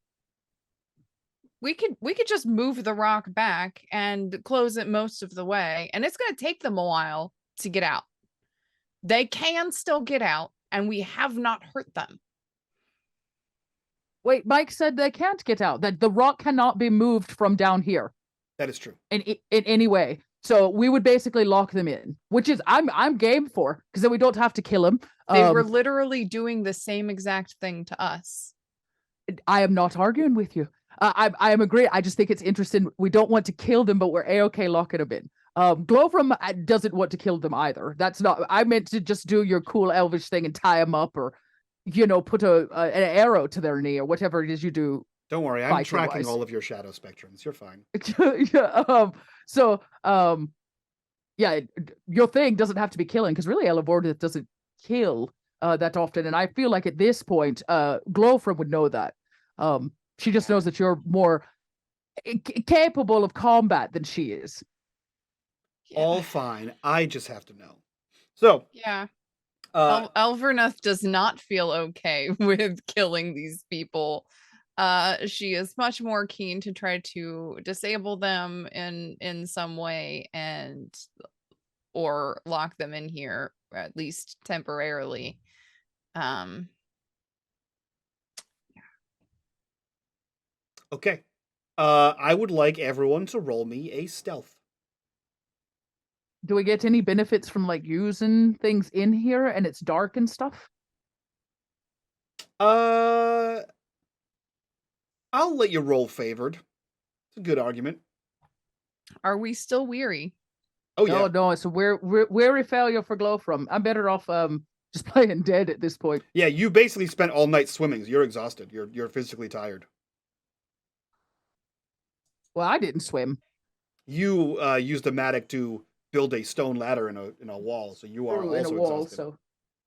S4: we could just move the rock back and close it most of the way, and it's going to take them a while to get out. They can still get out, and we have not hurt them.
S1: Wait, Mike said they can't get out, that the rock cannot be moved from down here.
S2: That is true.
S1: In any way. So we would basically lock them in, which is I'm game for, because then we don't have to kill them.
S4: They were literally doing the same exact thing to us.
S1: I am not arguing with you. I am agree. I just think it's interesting. We don't want to kill them, but we're A-okay locking them in. Glowfrom doesn't want to kill them either. That's not. I meant to just do your cool elvish thing and tie them up, or put an arrow to their knee, or whatever it is you do.
S2: Don't worry, I'm tracking all of your shadow spectrums. You're fine.
S1: Yeah, your thing doesn't have to be killing, because really Elevordith doesn't kill that often, and I feel like at this point, Glowfrom would know that. She just knows that you're more capable of combat than she is.
S2: All fine. I just have to know. So
S4: yeah. Elverneth does not feel okay with killing these people. She is much more keen to try to disable them in some way, or lock them in here, at least temporarily.
S2: Okay. I would like everyone to roll me a stealth.
S1: Do we get any benefits from like using things in here and it's dark and stuff?
S2: I'll let you roll favored. It's a good argument.
S4: Are we still weary?
S2: Oh yeah.
S1: No, it's a weary failure for glow from. I'm better off just playing dead at this point.
S2: Yeah, you basically spent all night swimming. You're exhausted. You're physically tired.
S1: Well, I didn't swim.
S2: You used a mattock to build a stone ladder in a wall, so you are also exhausted.
S1: So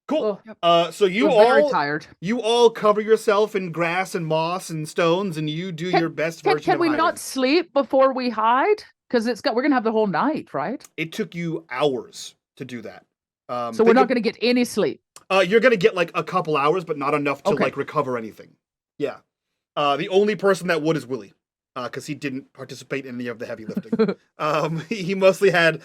S2: Cool.
S1: Well,
S2: So you
S1: very
S2: all
S1: tired.
S2: You all cover yourself in grass and moss and stones, and you do your best version
S1: Can
S2: of
S1: we
S2: hiding.
S1: not sleep before we hide? Because we're gonna have the whole night, right?
S2: It took you hours to do that.
S1: So we're not gonna get any sleep.
S2: You're gonna get like a couple hours, but not enough to like recover anything. Yeah. The only person that would is Willie, because he didn't participate in any of the heavy lifting. He mostly had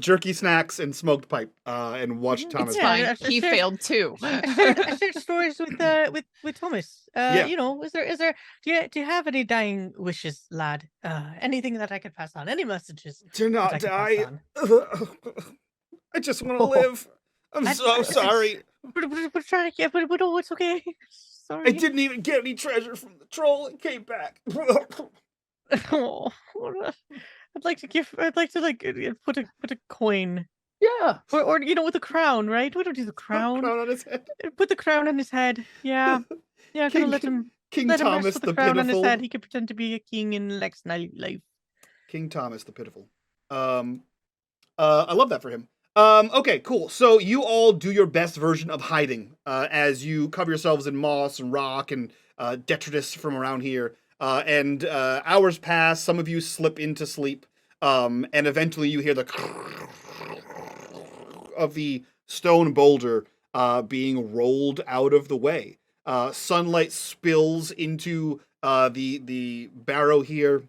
S2: jerky snacks and smoked pipe, and watched Thomas.
S4: It's fine. He failed too.
S3: I shared stories with Thomas.
S2: Yeah.
S3: You know, is there? Do you have any dying wishes, lad? Anything that I could pass on? Any messages?
S2: Do not
S3: that I could pass
S2: die.
S3: on?
S2: I just want to live. I'm so sorry.
S3: But no, it's okay. Sorry.
S2: I didn't even get any treasure from the troll and came back.
S3: Oh, I'd like to like put a coin.
S1: Yeah.
S3: Or you know, with a crown, right? We don't do the crown.
S2: Crown on his head.
S3: Put the crown on his head. Yeah. Yeah,
S2: King,
S3: let him
S2: King
S3: let him
S2: Thomas
S3: rest with
S2: the
S3: the crown
S2: Pitiful.
S3: on his head. He could pretend to be a king in next life.
S2: King Thomas the Pitiful. I love that for him. Okay, cool. So you all do your best version of hiding, as you cover yourselves in moss and rock and detritus from around here. And hours pass. Some of you slip into sleep, and eventually you hear the of the stone boulder being rolled out of the way. Sunlight spills into the barrow here,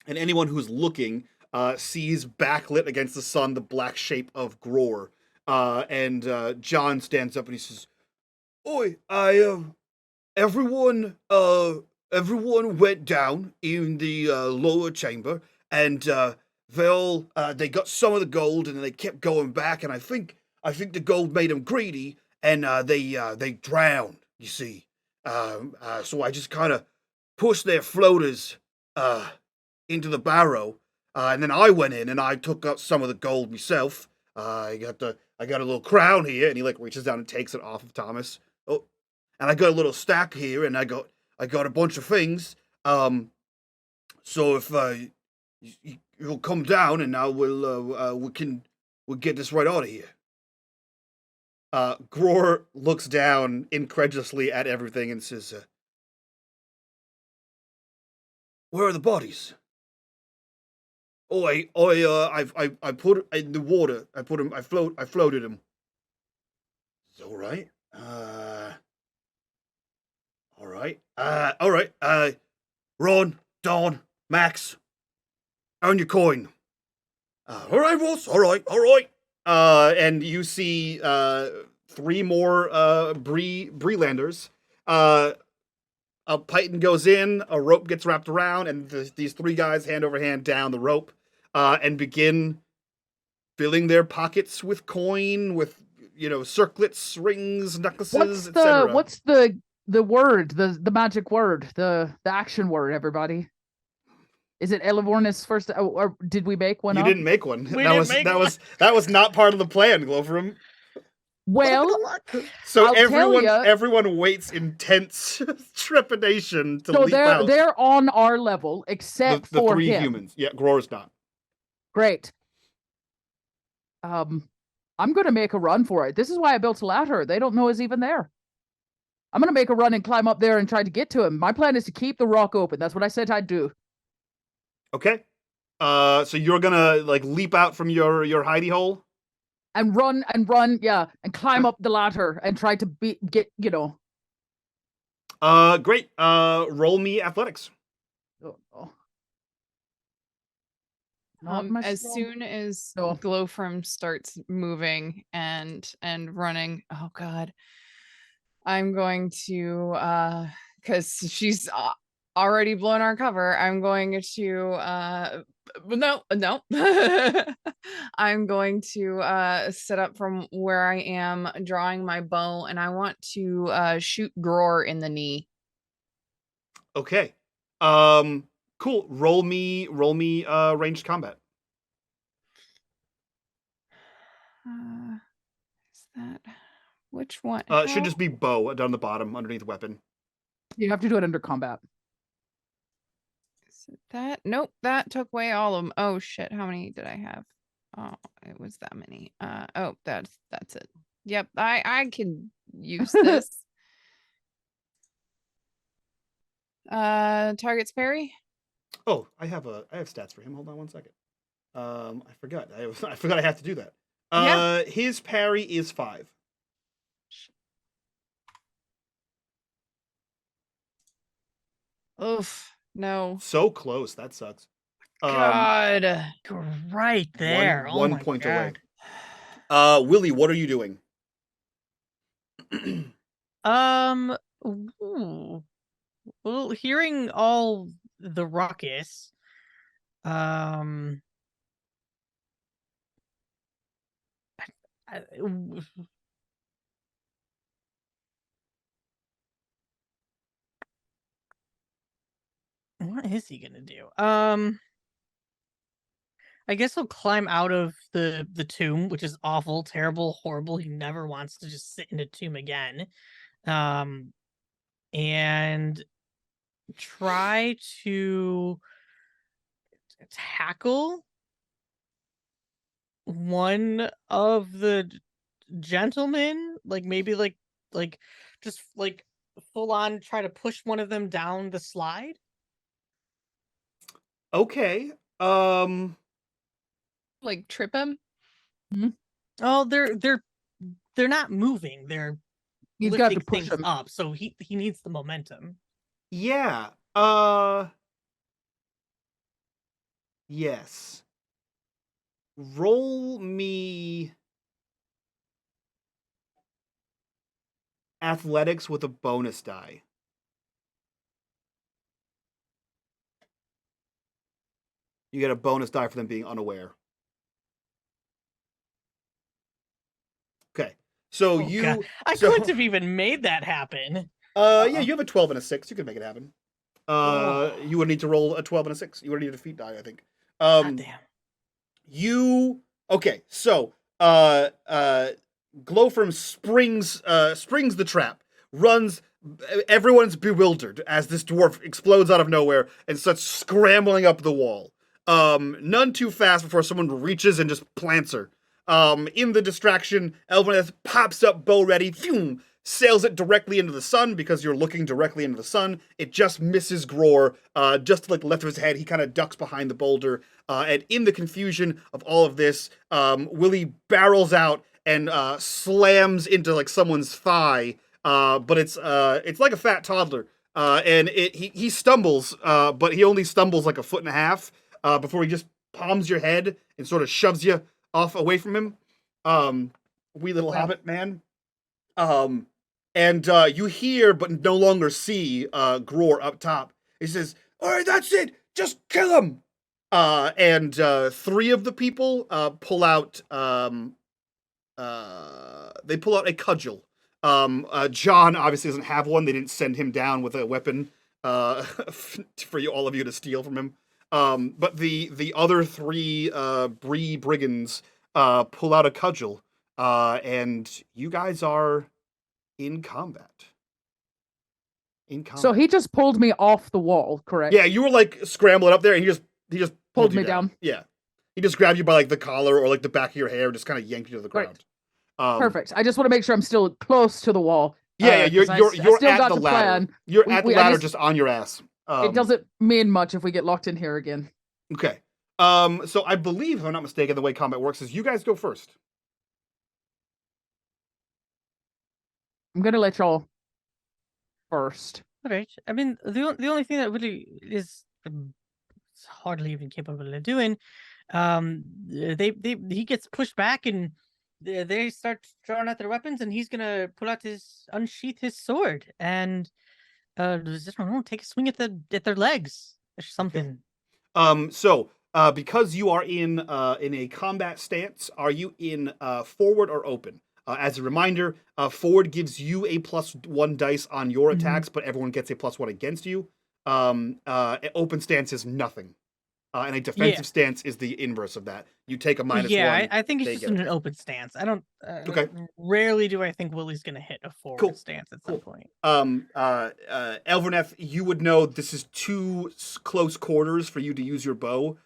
S2: and anyone who's looking sees backlit against the sun the black shape of Gror. And John stands up and he says, "Oi, everyone went down in the lower chamber, and they got some of the gold, and they kept going back, and I think the gold made them greedy, and they drowned. You see, so I just kind of pushed their floaters into the barrow." And then I went in and I took up some of the gold myself. I got a little crown here, and he like reaches down and takes it off of Thomas. Oh, and I got a little stack here, and I got a bunch of things. So if you'll come down, and now we'll get this right out of here. Gror looks down incredulously at everything and says, "Where are the bodies?" "Oh, I put in the water. I floated them." "It's all right. All right. Ron, Don, Max, earn your coin." "All right, boss. All right. And you see 3 more Brelanders. A python goes in, a rope gets wrapped around, and these 3 guys hand over hand down the rope and begin filling their pockets with coin, with circlets, rings, necklaces, etc.
S1: What's the word, the magic word, the action word, everybody? Is it Elivornis first, or did we make one?
S2: You
S1: up?
S2: didn't make one.
S3: That
S2: was not part of the plan, Glowfram.
S1: Well,
S2: so
S1: I'll
S2: everyone waits in tense trepidation to leap out.
S1: They're on our level, except
S2: the
S1: for
S2: 3
S1: him.
S2: humans. Yeah, Gror's not.
S1: Great. I'm gonna make a run for it. This is why I built a ladder. They don't know it's even there. I'm gonna make a run and climb up there and try to get to him. My plan is to keep the rock open. That's what I said I'd do.
S2: Okay. So you're gonna like leap out from your hidey hole?
S1: And run, yeah, and climb up the ladder and try to get.
S2: Great. Roll me athletics.
S1: Oh.
S4: As soon as Glowfram starts moving and running, oh god, I'm going to because she's already blown our cover, I'm going to no. I'm going to set up from where I am, drawing my bow, and I want to shoot Gror in the knee.
S2: Okay. Cool. Roll me ranged combat.
S4: Is that which one?
S2: It should just be bow down the bottom underneath weapon.
S6: You have to do it under combat.
S4: Is it that? Nope, that took away all of them. Oh shit, how many did I have? Oh, it was that many. Oh, that's it. Yep, I can use this. Target's parry.
S2: Oh, I have stats for him. Hold on one second. I forgot. I forgot I have to do that.
S4: Yeah.
S2: His parry is 5.
S4: Oof, no.
S2: So close. That sucks.
S4: God.
S3: You're right there. Oh
S2: One
S3: my
S2: point
S3: God.
S2: away. Willie, what are you doing?
S3: Ooh. Well, hearing all the ruckus, what is he gonna do? I guess he'll climb out of the tomb, which is awful, terrible, horrible. He never wants to just sit in a tomb again. And try to tackle one of the gentlemen, like maybe like just like full on try to push one of them down the slide.
S2: Okay.
S4: Like trip him?
S3: Oh, they're not moving. They're
S6: He's got to
S3: lifting
S6: push
S3: things
S6: him
S3: up, so he needs the momentum.
S2: Yeah. Yes. Roll me athletics with a bonus die. You get a bonus die for them being unaware. Okay. So
S3: God. I couldn't have even made that happen.
S2: Yeah, you have a 12 and a 6. You can make it happen. You would need to roll a 12 and a 6. You would need a defeat die, I think.
S3: God damn.
S2: Okay, so Glowfirm springs the trap, runs. Everyone's bewildered as this dwarf explodes out of nowhere and starts scrambling up the wall. None too fast before someone reaches and just plants her. In the distraction, Elveneth pops up, bow ready, phew, sails it directly into the sun because you're looking directly into the sun. It just misses Gror, just to like the left of his head. He kind of ducks behind the boulder. And in the confusion of all of this, Willie barrels out and slams into like someone's thigh. But it's like a fat toddler. And he stumbles, but he only stumbles like a foot and a half before he just palms your head and sort of shoves you off away from him. Wee little hobbit man. And you hear but no longer see Gror up top. He says, "All right, that's it. Just kill him." And 3 of the people pull out a cudgel. John obviously doesn't have one. They didn't send him down with a weapon for all of you to steal from him. But the other 3 Bree brigands pull out a cudgel, and you guys are in combat.
S6: So he just pulled me off the wall, correct?
S2: Yeah, you were like scrambling up there, and he just
S6: Pulled
S2: you
S6: me down.
S2: Yeah, he just grabbed you by like the collar or like the back of your hair, and just kind of yanked you to the ground.
S6: Perfect. I just want to make sure I'm still close to the wall.
S2: Yeah, you're at the ladder.
S6: Plan.
S2: You're at the ladder, just on your ass.
S6: It doesn't mean much if we get locked in here again.
S2: Okay. So I believe, if I'm not mistaken, the way combat works is you guys go first.
S6: I'm gonna let y'all first.
S3: All right. I mean, the only thing that really is hardly even capable of doing, he gets pushed back and they start drawing out their weapons, and he's gonna unsheath his sword and Just, I don't know, take a swing at their legs or something.
S2: Because you are in a combat stance, are you in forward or open? As a reminder, forward gives you a +1 dice on your attacks, but everyone gets a +1 against you. Open stance is nothing. And a defensive stance is the inverse of that. You take a -1.
S3: Yeah, I think it's
S2: they
S3: just
S2: get
S3: in
S2: it.
S3: an open stance. I don't.
S2: Okay.
S3: Rarely do I think Willie's gonna hit a forward stance at some point.
S2: Elverneth, you would know this is too close quarters for you to use your bow.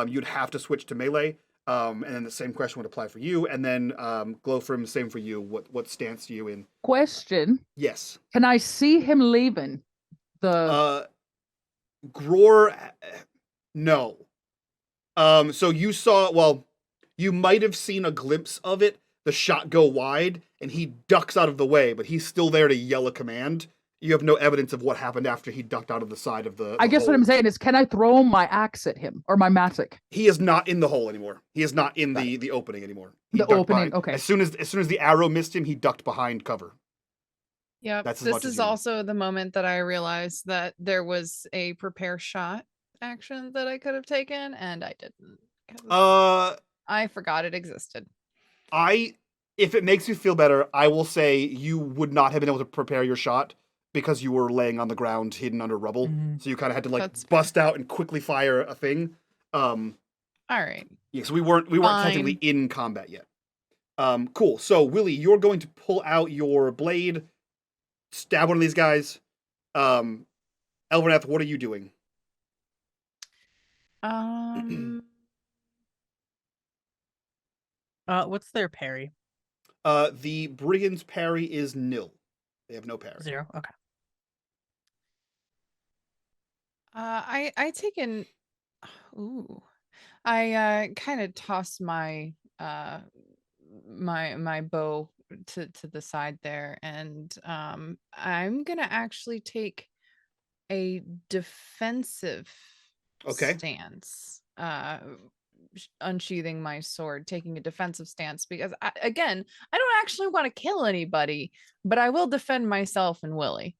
S2: You'd have to switch to melee. And then the same question would apply for you. And then Glowfrim, same for you. What stance are you in?
S6: Question.
S2: Yes.
S6: Can I see him leaving the
S2: Gror, no. So you saw, well, you might have seen a glimpse of it, the shot go wide, and he ducks out of the way, but he's still there to yell a command. You have no evidence of what happened after he ducked out of the side of the
S6: I guess
S2: hole.
S6: what I'm saying is, can I throw my axe at him or my mattock?
S2: He is not in the hole anymore. He is not in the opening anymore. He
S6: The
S2: ducked
S6: opening,
S2: behind.
S6: okay.
S2: As soon as the arrow missed him, he ducked behind cover.
S4: Yep.
S2: That's as much
S4: This
S2: as
S4: is
S2: you know.
S4: also the moment that I realized that there was a prepare shot action that I could have taken, and I didn't. 'Cause I forgot it existed.
S2: If it makes you feel better, I will say you would not have been able to prepare your shot because you were laying on the ground hidden under rubble. So you kind of had to
S4: That's
S2: bust out and quickly fire a thing.
S4: All right.
S2: Yeah, so we weren't technically in combat yet. Cool. So Willie, you're going to pull out your blade, stab one of these guys. Elverneth, what are you doing?
S3: What's their parry?
S2: The brigand's parry is nil. They have no parry.
S3: 0. Okay.
S4: I take an. Ooh. I kind of toss my my bow to the side there, and I'm gonna actually take a defensive stance. Unsheathing my sword, taking a defensive stance, because I don't actually want to kill anybody, but I will defend myself and Willie.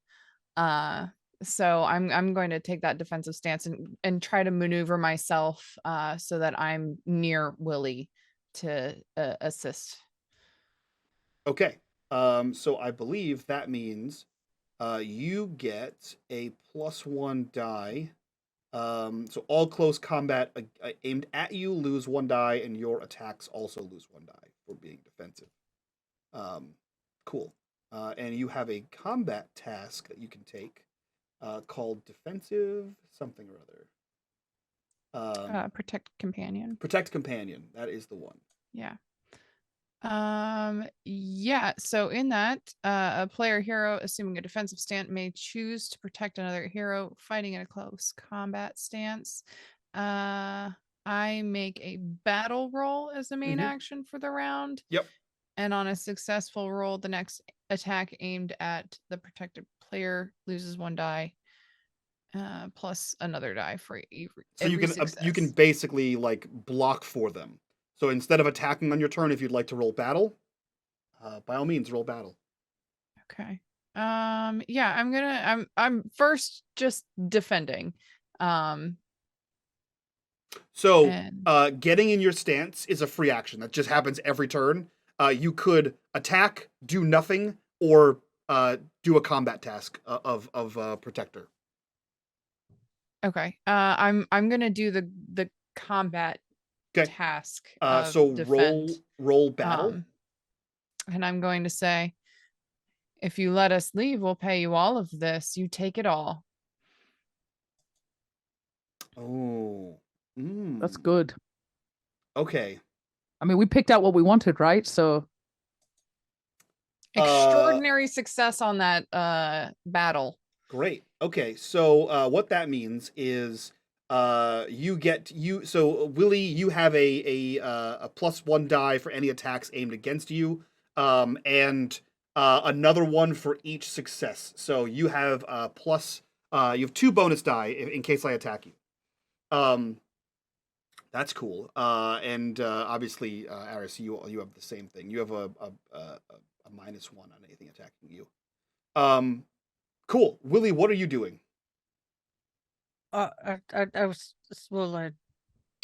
S4: So I'm going to take that defensive stance and try to maneuver myself so that I'm near Willie to assist.
S2: Okay. So I believe that means you get a +1 die. So all close combat aimed at you lose 1 die, and your attacks also lose 1 die for being defensive. Cool. And you have a combat task that you can take called defensive something or other.
S4: Protect companion.
S2: Protect companion. That is the one.
S4: Yeah. Yeah, so in that, a player hero assuming a defensive stance may choose to protect another hero fighting in a close combat stance. I make a battle roll as the main action for the round.
S2: Yep.
S4: And on a successful roll, the next attack aimed at the protected player loses 1 die, plus another die for every success.
S2: You can basically block for them. So instead of attacking on your turn, if you'd like to roll battle, by all means roll battle.
S4: Okay. Yeah, I'm first just defending.
S2: Getting in your stance is a free action that just happens every turn. You could attack, do nothing, or do a combat task of protector.
S4: Okay. I'm gonna do the combat task.
S2: So
S4: defend.
S2: roll battle.
S4: And I'm going to say, if you let us leave, we'll pay you all of this. You take it all.
S2: Oh.
S6: That's good.
S2: Okay.
S6: I mean, we picked out what we wanted, right? So
S4: extraordinary success on that battle.
S2: Great. Okay, so what that means is so Willie, you have a +1 die for any attacks aimed against you, and another one for each success. So you have you have 2 bonus die in case I attack you. That's cool. And obviously, Aris, you have the same thing. You have a -1 on anything attacking you. Cool. Willie, what are you doing?
S3: I was well.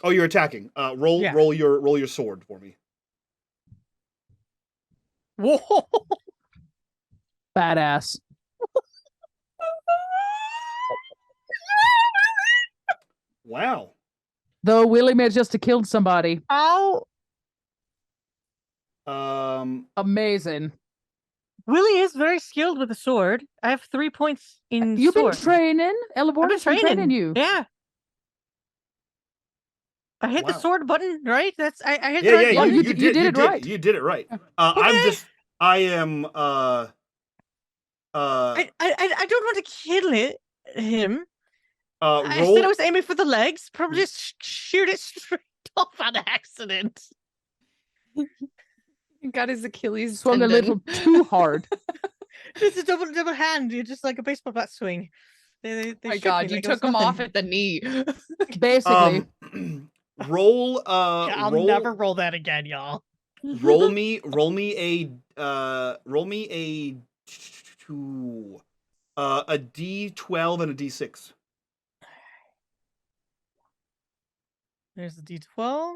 S2: Oh, you're attacking.
S3: Yeah.
S2: Roll your sword for me.
S3: Whoa!
S6: Badass.
S2: Wow.
S6: Though Willie may have just killed somebody.
S3: Ow!
S6: Amazing.
S3: Willie is very skilled with the sword. I have 3 points in
S6: You've
S3: sword.
S6: been training?
S3: I've been
S6: Elevorn's been training you.
S3: Yeah. I hit the
S2: Wow.
S3: sword button, right? That's I hit the
S2: Yeah,
S3: right
S2: yeah,
S3: button.
S6: you did it right.
S2: You did it right.
S3: Okay.
S2: I am
S3: I don't want to kill him. I
S2: roll.
S3: said I was aiming for the legs. Probably just shoot it straight off on accident.
S4: Got his Achilles
S6: Swung
S4: tendon.
S6: a little too hard.
S3: It's a double hand. You're just like a baseball bat swing. They
S4: My
S3: shoot
S4: God,
S3: me
S4: you
S3: like it was
S4: took him off
S3: nothing.
S4: at the knee.
S6: Basically.
S2: Roll
S3: I'll
S2: roll,
S3: never roll that again, y'all.
S2: roll me a two a D12 and a D6.
S3: There's a D12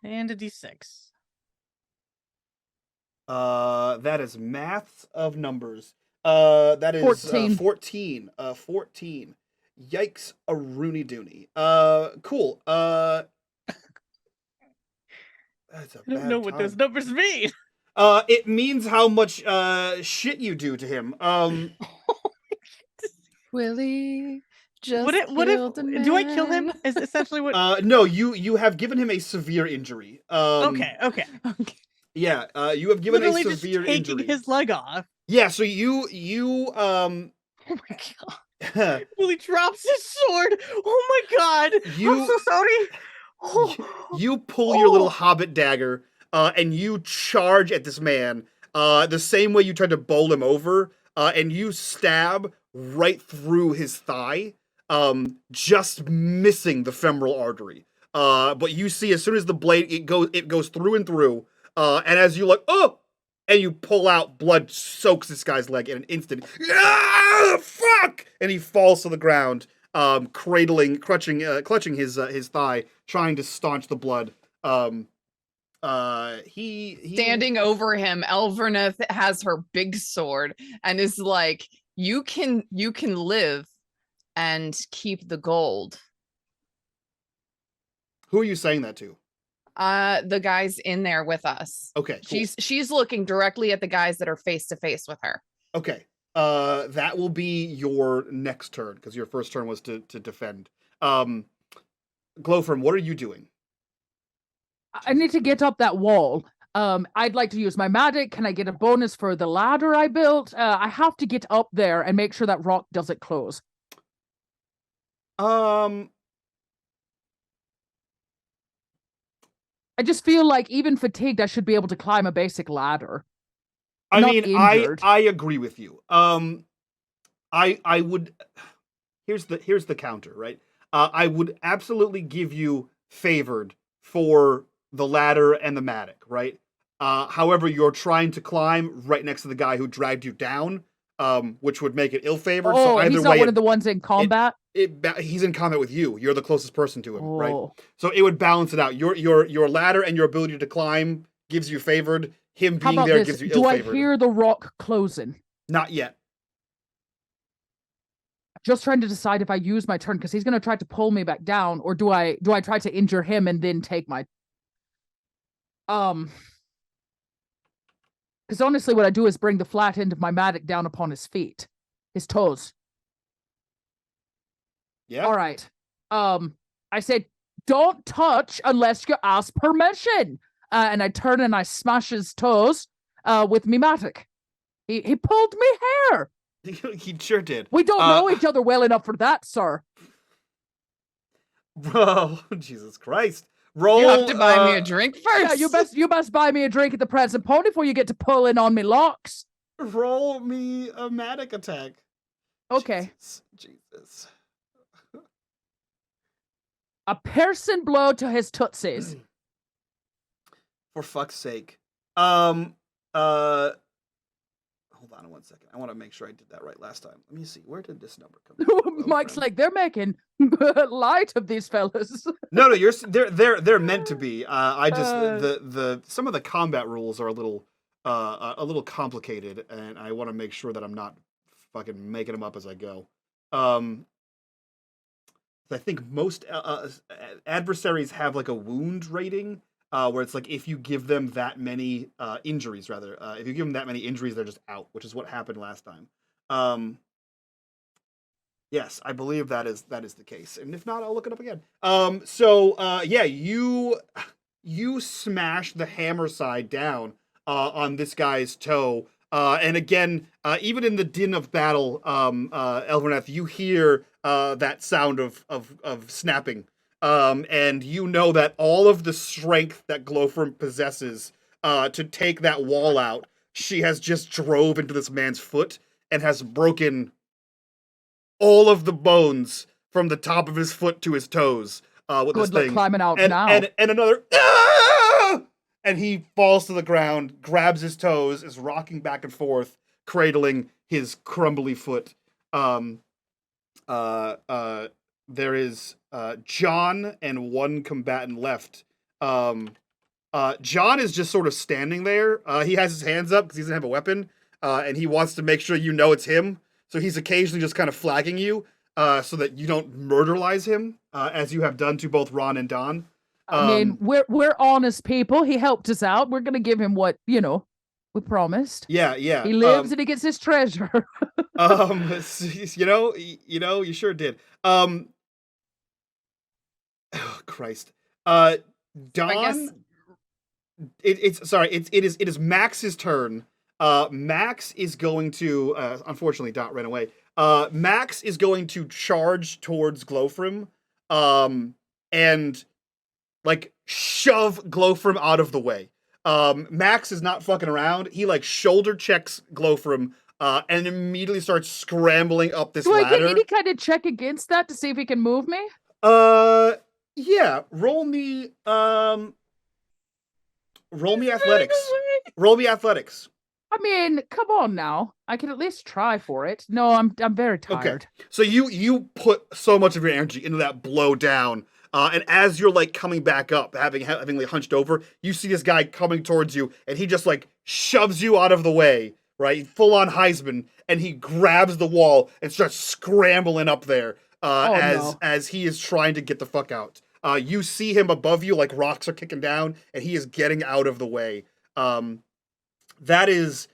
S3: and a D6.
S2: That is maths of numbers. That is
S6: 14.
S2: 14. 14. Yikes, a Rooney Dooney. Cool. That's a
S3: I don't
S2: bad
S3: know what
S2: time.
S3: those numbers mean.
S2: It means how much shit you do to him.
S4: Willie just
S3: What if
S4: killed a man.
S3: do I kill him? Is essentially what?
S2: No, you have given him a severe injury.
S3: Okay.
S2: Yeah, you have given
S3: Literally
S2: a
S3: just
S2: severe
S3: taking
S2: injury.
S3: his leg off.
S2: Yeah, so you
S3: Oh my god! Willie drops his sword. Oh my god! I'm so sorry.
S2: you pull your little hobbit dagger, and you charge at this man, the same way you tried to bowl him over, and you stab right through his thigh, just missing the femoral artery. But you see, as soon as the blade it goes through and through, and as you and you pull out, blood soaks this guy's leg in an instant. Ah, fuck! And he falls to the ground, clutching his thigh, trying to staunch the blood. He
S4: Standing over him, Elverneth has her big sword and is like, you can live and keep the gold.
S2: Who are you saying that to?
S4: The guys in there with us.
S2: Okay, cool.
S4: She's looking directly at the guys that are face to face with her.
S2: Okay. That will be your next turn, because your first turn was to defend. Glowfirm, what are you doing?
S6: I need to get up that wall. I'd like to use my magic. Can I get a bonus for the ladder I built? I have to get up there and make sure that rock doesn't close. I just feel like even fatigued, I should be able to climb a basic ladder.
S2: I
S6: Not
S2: mean,
S6: injured.
S2: I agree with you. I would. Here's the counter, right? I would absolutely give you favored for the ladder and the mattock, right? However, you're trying to climb right next to the guy who dragged you down, which would make it ill-favored.
S6: Oh,
S2: so either
S6: he's not
S2: way,
S6: one of the ones in combat?
S2: he's in combat with you. You're the closest person to him, right?
S6: Oh.
S2: So it would balance it out. Your ladder and your ability to climb gives you favored. Him
S6: How
S2: being
S6: about
S2: there
S6: this?
S2: gives you
S6: Do I
S2: ill-favored.
S6: hear the rock closing?
S2: Not yet.
S6: Just trying to decide if I use my turn, because he's going to try to pull me back down, or do I try to injure him and then take my... Because honestly, what I do is bring the flat end of my mattock down upon his feet. His toes.
S2: Yeah.
S6: All right. I said, don't touch unless you ask permission. And I turn and I smash his toes with me mattock. He pulled me hair.
S2: He sure did.
S6: We don't know each other well enough for that, sir.
S2: Bro, Jesus Christ. Roll.
S4: You have to buy me a drink first.
S6: Yeah, you best buy me a drink at the Prancing Pony before you get to pulling on me locks.
S2: Roll me a magic attack.
S6: Okay.
S2: Jesus.
S6: A piercing blow to his tootsies.
S2: For fuck's sake. Hold hold on 1 second. I want to make sure I did that right last time. Let me see. Where did this number come from?
S6: Mike's like, they're making light of these fellas.
S2: No, they're meant to be. I just the some of the combat rules are a little complicated, and I want to make sure that I'm not fucking making them up as I go. I think most adversaries have like a wound rating, where it's like if you give them that many injuries, if you give them that many injuries, they're just out, which is what happened last time. Yes, I believe that is the case, and if not, I'll look it up again. Yeah, you smash the hammer side down on this guy's toe. And again, even in the din of battle, Elverneth, you hear that sound of snapping. And you know that all of the strength that Glowfram possesses to take that wall out, she has just drove into this man's foot and has broken all of the bones from the top of his foot to his toes with this thing.
S6: Climbing out now.
S2: And another... Ah! And he falls to the ground, grabs his toes, is rocking back and forth, cradling his crumbly foot. There is John and one combatant left. John is just sort of standing there. He has his hands up because he doesn't have a weapon, and he wants to make sure you know it's him. So he's occasionally just kind of flagging you so that you don't murderlize him, as you have done to both Ron and Don.
S6: I mean, we're honest people. He helped us out. We're gonna give him what we promised.
S2: Yeah.
S6: He lives and he gets his treasure.
S2: You sure did. Oh Christ. Don. It is Max's turn. Max is going to unfortunately Dot ran away. Max is going to charge towards Glowfram and like shove Glowfram out of the way. Max is not fucking around. He like shoulder checks Glowfram and immediately starts scrambling up this ladder.
S6: Do I get any kind of check against that to see if he can move me?
S2: Yeah. Roll me athletics. Roll me athletics.
S6: I mean, come on now. I can at least try for it. No, I'm very tired.
S2: Okay. So you put so much of your energy into that blow down. And as you're like coming back up, having like hunched over, you see this guy coming towards you, and he just like shoves you out of the way, right? Full on Heisman, and he grabs the wall and starts scrambling up there as he is trying to get the fuck out. You see him above you, like rocks are kicking down, and he is getting out of the way. That is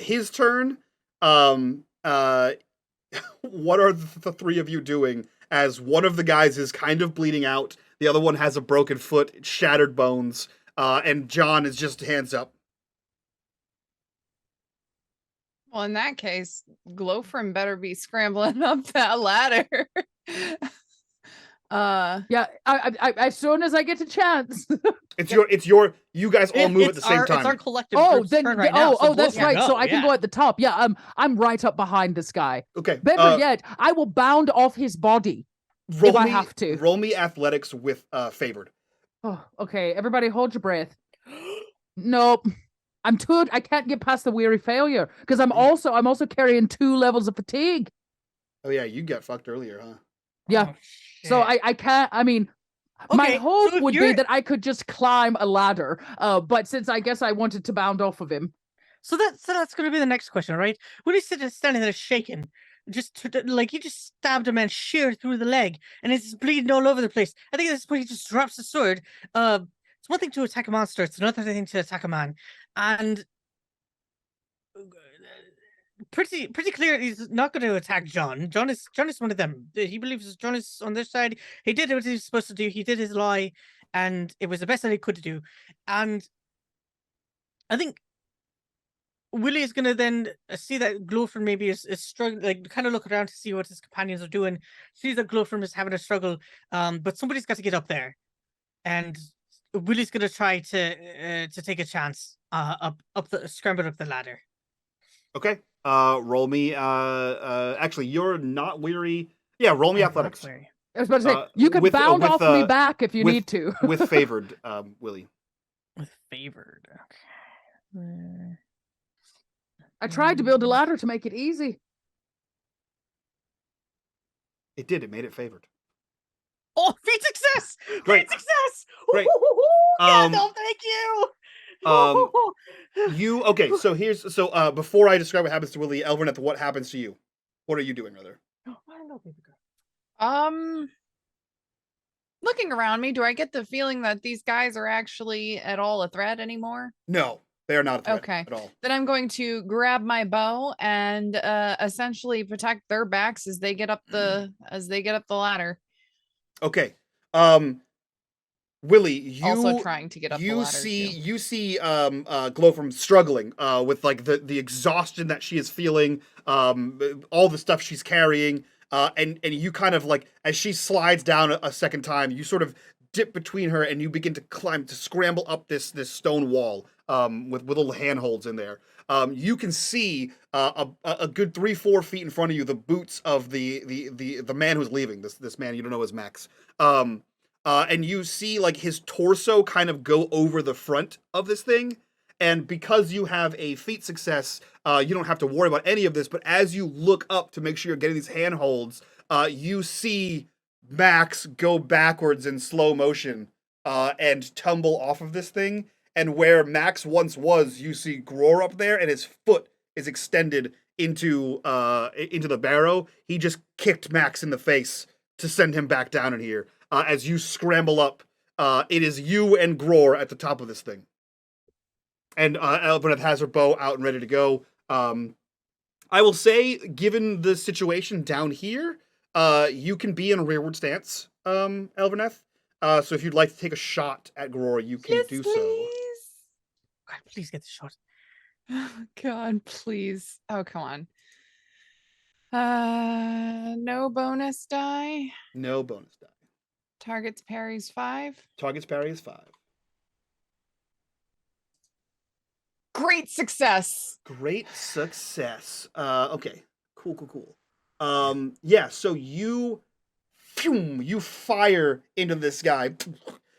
S2: his turn. What are the three of you doing? As one of the guys is kind of bleeding out, the other one has a broken foot, shattered bones, and John is just hands up.
S4: Well, in that case, Glowfram better be scrambling up that ladder.
S6: Yeah, I as soon as I get a chance.
S2: You guys all move at the same time.
S3: It's our collective group's turn right now. So
S6: that's right.
S3: go,
S6: So I can go at the top. Yeah, I'm right up behind this guy.
S2: Okay.
S6: Better yet, I will bound off his body if I have to.
S2: Roll me athletics with favored.
S6: Oh, okay. Everybody hold your breath. Nope. I can't get past the weary failure because I'm also carrying 2 levels of fatigue.
S2: Oh yeah, you got fucked earlier, huh?
S6: Yeah.
S3: Oh,
S6: so I can't. I mean, my hope would be that I could just climb a ladder. But since I guess I wanted to bound off of him.
S3: So that's going to be the next question, right? When he's standing there shaking, like you just stabbed a man sheer through the leg, and it's bleeding all over the place. I think at this point he just drops the sword. It's one thing to attack a monster; it's another thing to attack a man, and pretty clear he's not going to attack John. John is one of them. He believes John is on their side. He did what he was supposed to do. He did his lie, and it was the best that he could do. And I think Willie is going to then see that Glowfram maybe is struggling, like kind of look around to see what his companions are doing. Sees that Glowfram is having a struggle, but somebody's got to get up there, and Willie's going to try to take a chance scramble up the ladder.
S2: Okay. Roll me. Actually, you're not weary. Yeah, roll me athletics.
S6: I was about to say you can bound off me back if you need to.
S2: With favored, Willie.
S3: With favored. Okay.
S6: I tried to build a ladder to make it easy.
S2: It did. It made it favored.
S3: Oh, feat success!
S2: Great.
S3: Feat success!
S2: Great.
S3: Yeah, no, thank you.
S2: Okay, so before I describe what happens to Willie, Elverneth, what happens to you? What are you doing, rather?
S4: Looking around me, do I get the feeling that these guys are actually at all a threat anymore?
S2: No, they are not a threat
S4: Okay.
S2: at all.
S4: Then I'm going to grab my bow and essentially protect their backs as they get up the ladder.
S2: Okay. Willie, you
S4: also trying to get up the ladder
S2: you see Glowfrom struggling with like the exhaustion that she is feeling, all the stuff she's carrying, and you kind of like, as she slides down a second time, you sort of dip between her and you begin to scramble up this stone wall with little handholds in there. You can see a good 3-4 feet in front of you the boots of the man who's leaving, this man you don't know as Max. And you see like his torso kind of go over the front of this thing. And because you have a feat success, you don't have to worry about any of this. But as you look up to make sure you're getting these handholds, you see Max go backwards in slow motion and tumble off of this thing. And where Max once was, you see Gror up there, and his foot is extended into the barrow. He just kicked Max in the face to send him back down in here. As you scramble up, it is you and Gror at the top of this thing. And Elverneth has her bow out and ready to go. I will say, given the situation down here, you can be in a rearward stance, Elverneth. So if you'd like to take a shot at Gror, you can do so.
S3: God, please get the shot.
S4: Oh, God, please. Oh, come on. No bonus die.
S2: No bonus die.
S4: Target's parry's 5.
S2: Target's parry is 5.
S4: Great success.
S2: Great success. Okay. Cool. Yeah, so you fire into this guy.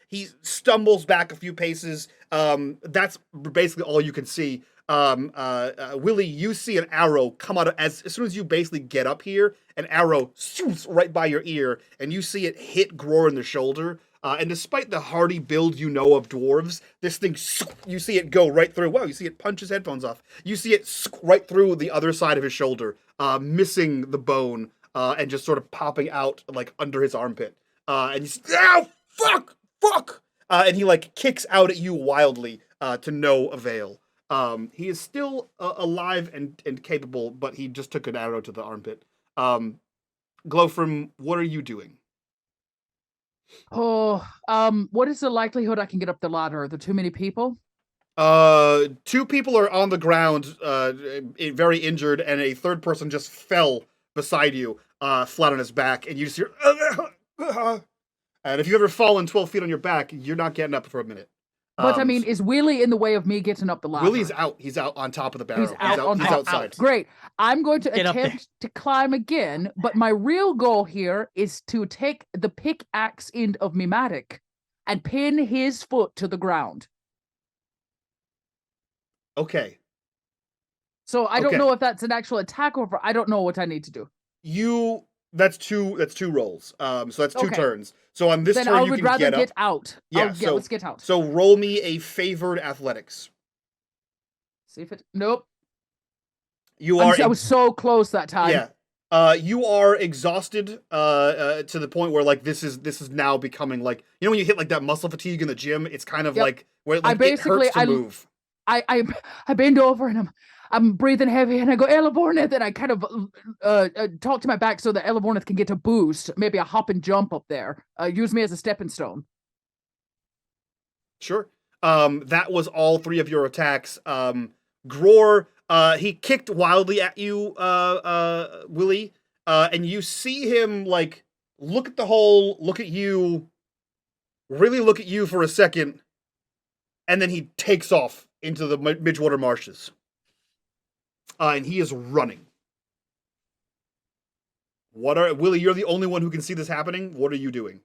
S2: He stumbles back a few paces. That's basically all you can see. Willie, you see an arrow come out of, as soon as you basically get up here, an arrow shoots right by your ear, and you see it hit Gror in the shoulder. And despite the hardy build you know of dwarves, this thing, you see it go right through. Wow, you see it punch his headphones off. You see it right through the other side of his shoulder, missing the bone, and just sort of popping out like under his armpit. And you see, ow, fuck! And he like kicks out at you wildly, to no avail. He is still alive and capable, but he just took an arrow to the armpit. Glowfrom, what are you doing?
S6: Oh, what is the likelihood I can get up the ladder? Are there too many people?
S2: 2 people are on the ground, very injured, and a third person just fell beside you, flat on his back, and you just hear, and if you've ever fallen 12 feet on your back, you're not getting up for a minute.
S6: But I mean, is Willie in the way of me getting up the ladder?
S2: Willie's out. He's out on top of the barrel.
S6: He's
S2: He's outside.
S6: Great. I'm going to
S3: Get up
S6: attempt to climb again, but my real goal here is to take the pickaxe end of me mattock and pin his foot to the ground.
S2: Okay.
S6: So I don't know if that's an actual attack or I don't know what I need to do.
S2: That's two rolls. So that's 2 turns. So on this
S6: then
S2: turn
S6: I
S2: you
S6: would
S2: can
S6: rather
S2: get up.
S6: out.
S2: Yeah,
S6: let's get out.
S2: So roll me a favored athletics.
S6: See if it. Nope.
S2: I
S6: was so close that time.
S2: Yeah. You are exhausted to the point where like this is now becoming like, you know when you hit like that muscle fatigue in the gym, it's kind of like where like, it hurts to move.
S6: I bend over and I'm breathing heavy and I go Elevornith and I kind of talk to my back so that Elevornith can get a boost, maybe a hop and jump up there. Use me as a stepping stone.
S2: Sure. That was all 3 of your attacks. Gror, he kicked wildly at you, Willie, and you see him like look at the hole, look at you, really look at you for a second, and then he takes off into the Midgewater marshes. And he is running. Willie, you're the only one who can see this happening. What are you doing?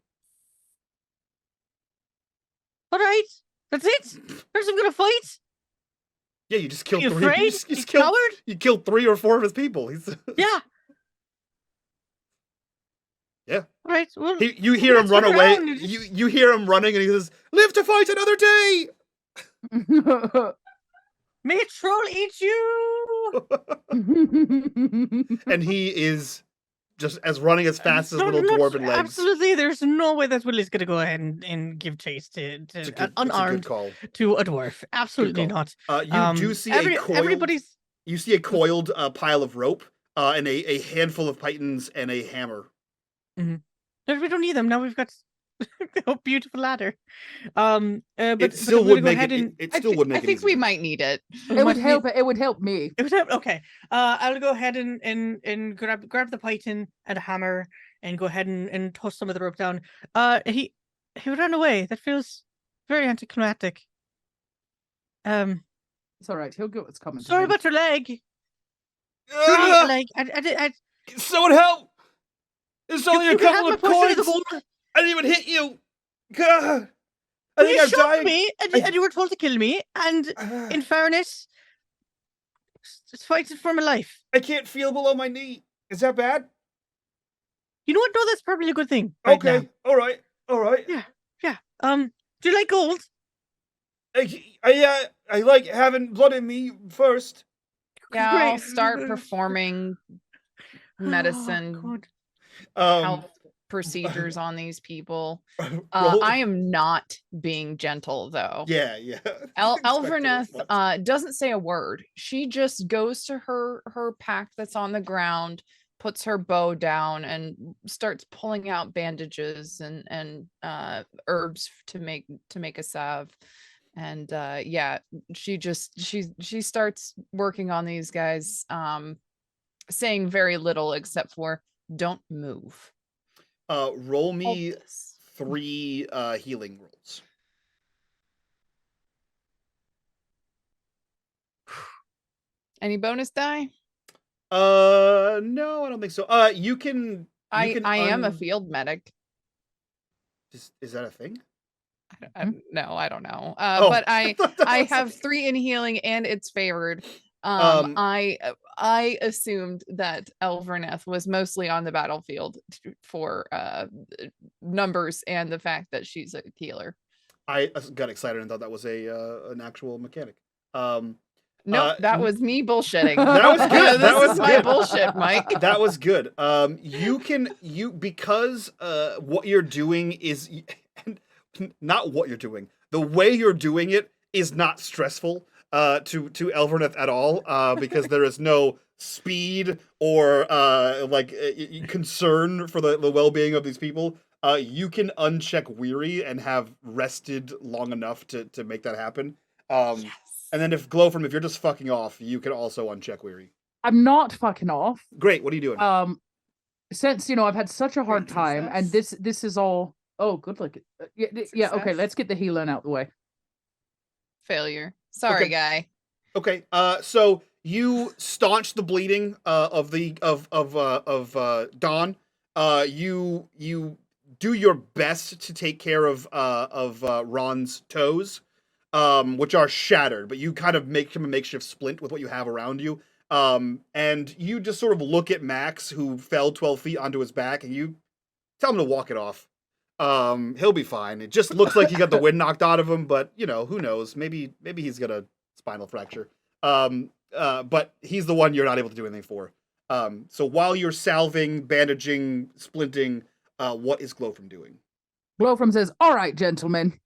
S3: All right, that's it. First, I'm gonna fight.
S2: Yeah, you just killed
S3: You
S2: three.
S3: afraid?
S2: You
S3: You
S2: killed,
S3: coward?
S2: you killed 3 or 4 of his people.
S3: Yeah.
S2: Yeah.
S3: All right. Well,
S2: You hear him
S3: let's
S2: run
S3: turn
S2: away.
S3: around and
S2: You hear him running, and he says, "Live to fight another day."
S3: may a troll eat you.
S2: And he is just as running as fast as
S3: No,
S2: little
S3: no,
S2: dwarven legs.
S3: Absolutely, there's no way that Willie's gonna go ahead and give chase to
S2: It's a good
S3: unarmed
S2: call.
S3: to a dwarf. Absolutely
S2: call.
S3: not.
S2: You do see
S3: everybody's.
S2: You see a coiled pile of rope, and a handful of pythons and a hammer.
S3: No, we don't need them now. We've got a beautiful ladder. But
S2: It still would make it.
S3: And,
S2: It still would make
S4: I
S2: it.
S4: think we
S2: easier.
S4: might need it.
S6: It would help. It would help me.
S3: It would help. Okay. I'll go ahead and grab the python and a hammer and go ahead and toss some of the rope down. He ran away. That feels very anticlimactic.
S6: It's all right. He'll get what's coming.
S3: Sorry about your leg.
S2: Ah!
S3: Like I
S2: Someone help! It's only
S3: you
S2: a
S3: can have
S2: couple
S3: my
S2: of
S3: portion of the
S2: coins.
S3: gold.
S2: I didn't even hit you. God. I think
S3: You
S2: I'm
S3: shot
S2: dying.
S3: me, and you were told to kill me. And in fairness, it's fighting for my life.
S2: I can't feel below my knee. Is that bad?
S3: You know what? No, that's probably a good thing. Right
S2: Okay.
S3: now.
S2: All right. All right.
S3: Yeah. Do you like gold?
S2: I like having blood in me first.
S4: Yeah, I'll
S3: Great.
S4: start performing medicine
S3: Oh, God.
S4: health procedures on these people.
S2: Roll-
S4: I am not being gentle though.
S2: Yeah. Expected as
S4: Elverneth
S2: much.
S4: doesn't say a word. She just goes to her pack that's on the ground, puts her bow down, and starts pulling out bandages and herbs to make a salve. And she starts working on these guys, saying very little except for don't move.
S2: Roll me
S4: Hold this.
S2: 3 healing rolls.
S4: Any bonus die?
S2: No, I don't think so. You can.
S4: I am a
S2: un-
S4: field medic.
S2: Is that a thing?
S4: No, I don't know.
S2: Oh,
S4: But I
S2: thought that
S4: I
S2: was
S4: have
S2: something.
S4: 3 in healing and it's favored.
S2: Um,
S4: I assumed that Elverneth was mostly on the battlefield for numbers and the fact that she's a healer.
S2: I got excited and thought that was an actual mechanic.
S4: Nope, that was me bullshitting.
S2: That was good. That
S4: This
S2: was
S4: is my
S2: good.
S4: bullshit, Mike.
S2: That was good. Because what you're doing is not what you're doing. The way you're doing it is not stressful to Elverneth at all, because there is no speed or concern for the well-being of these people. You can uncheck weary and have rested long enough to make that happen.
S4: Yes.
S2: And then if you're just fucking off, you can also uncheck weary.
S6: I'm not fucking off.
S2: Great. What are you doing?
S6: Since I've had such a hard time, and this is all. Oh, good luck. Yeah. Okay,
S4: Success.
S6: let's get the healing out the way.
S4: Failure. Sorry,
S2: Okay.
S4: guy.
S2: Okay. So you staunch the bleeding of Dawn. You do your best to take care of Ron's toes, which are shattered, but you kind of make him a makeshift splint with what you have around you. And you just sort of look at Max, who fell 12 feet onto his back, and you tell him to walk it off. He'll be fine. It just looks like he got the wind knocked out of him, but who knows? Maybe he's got a spinal fracture. But he's the one you're not able to do anything for. So while you're salving, bandaging, splinting, what is Glowfrom doing?
S6: Glowfrom says, "All right, gentlemen.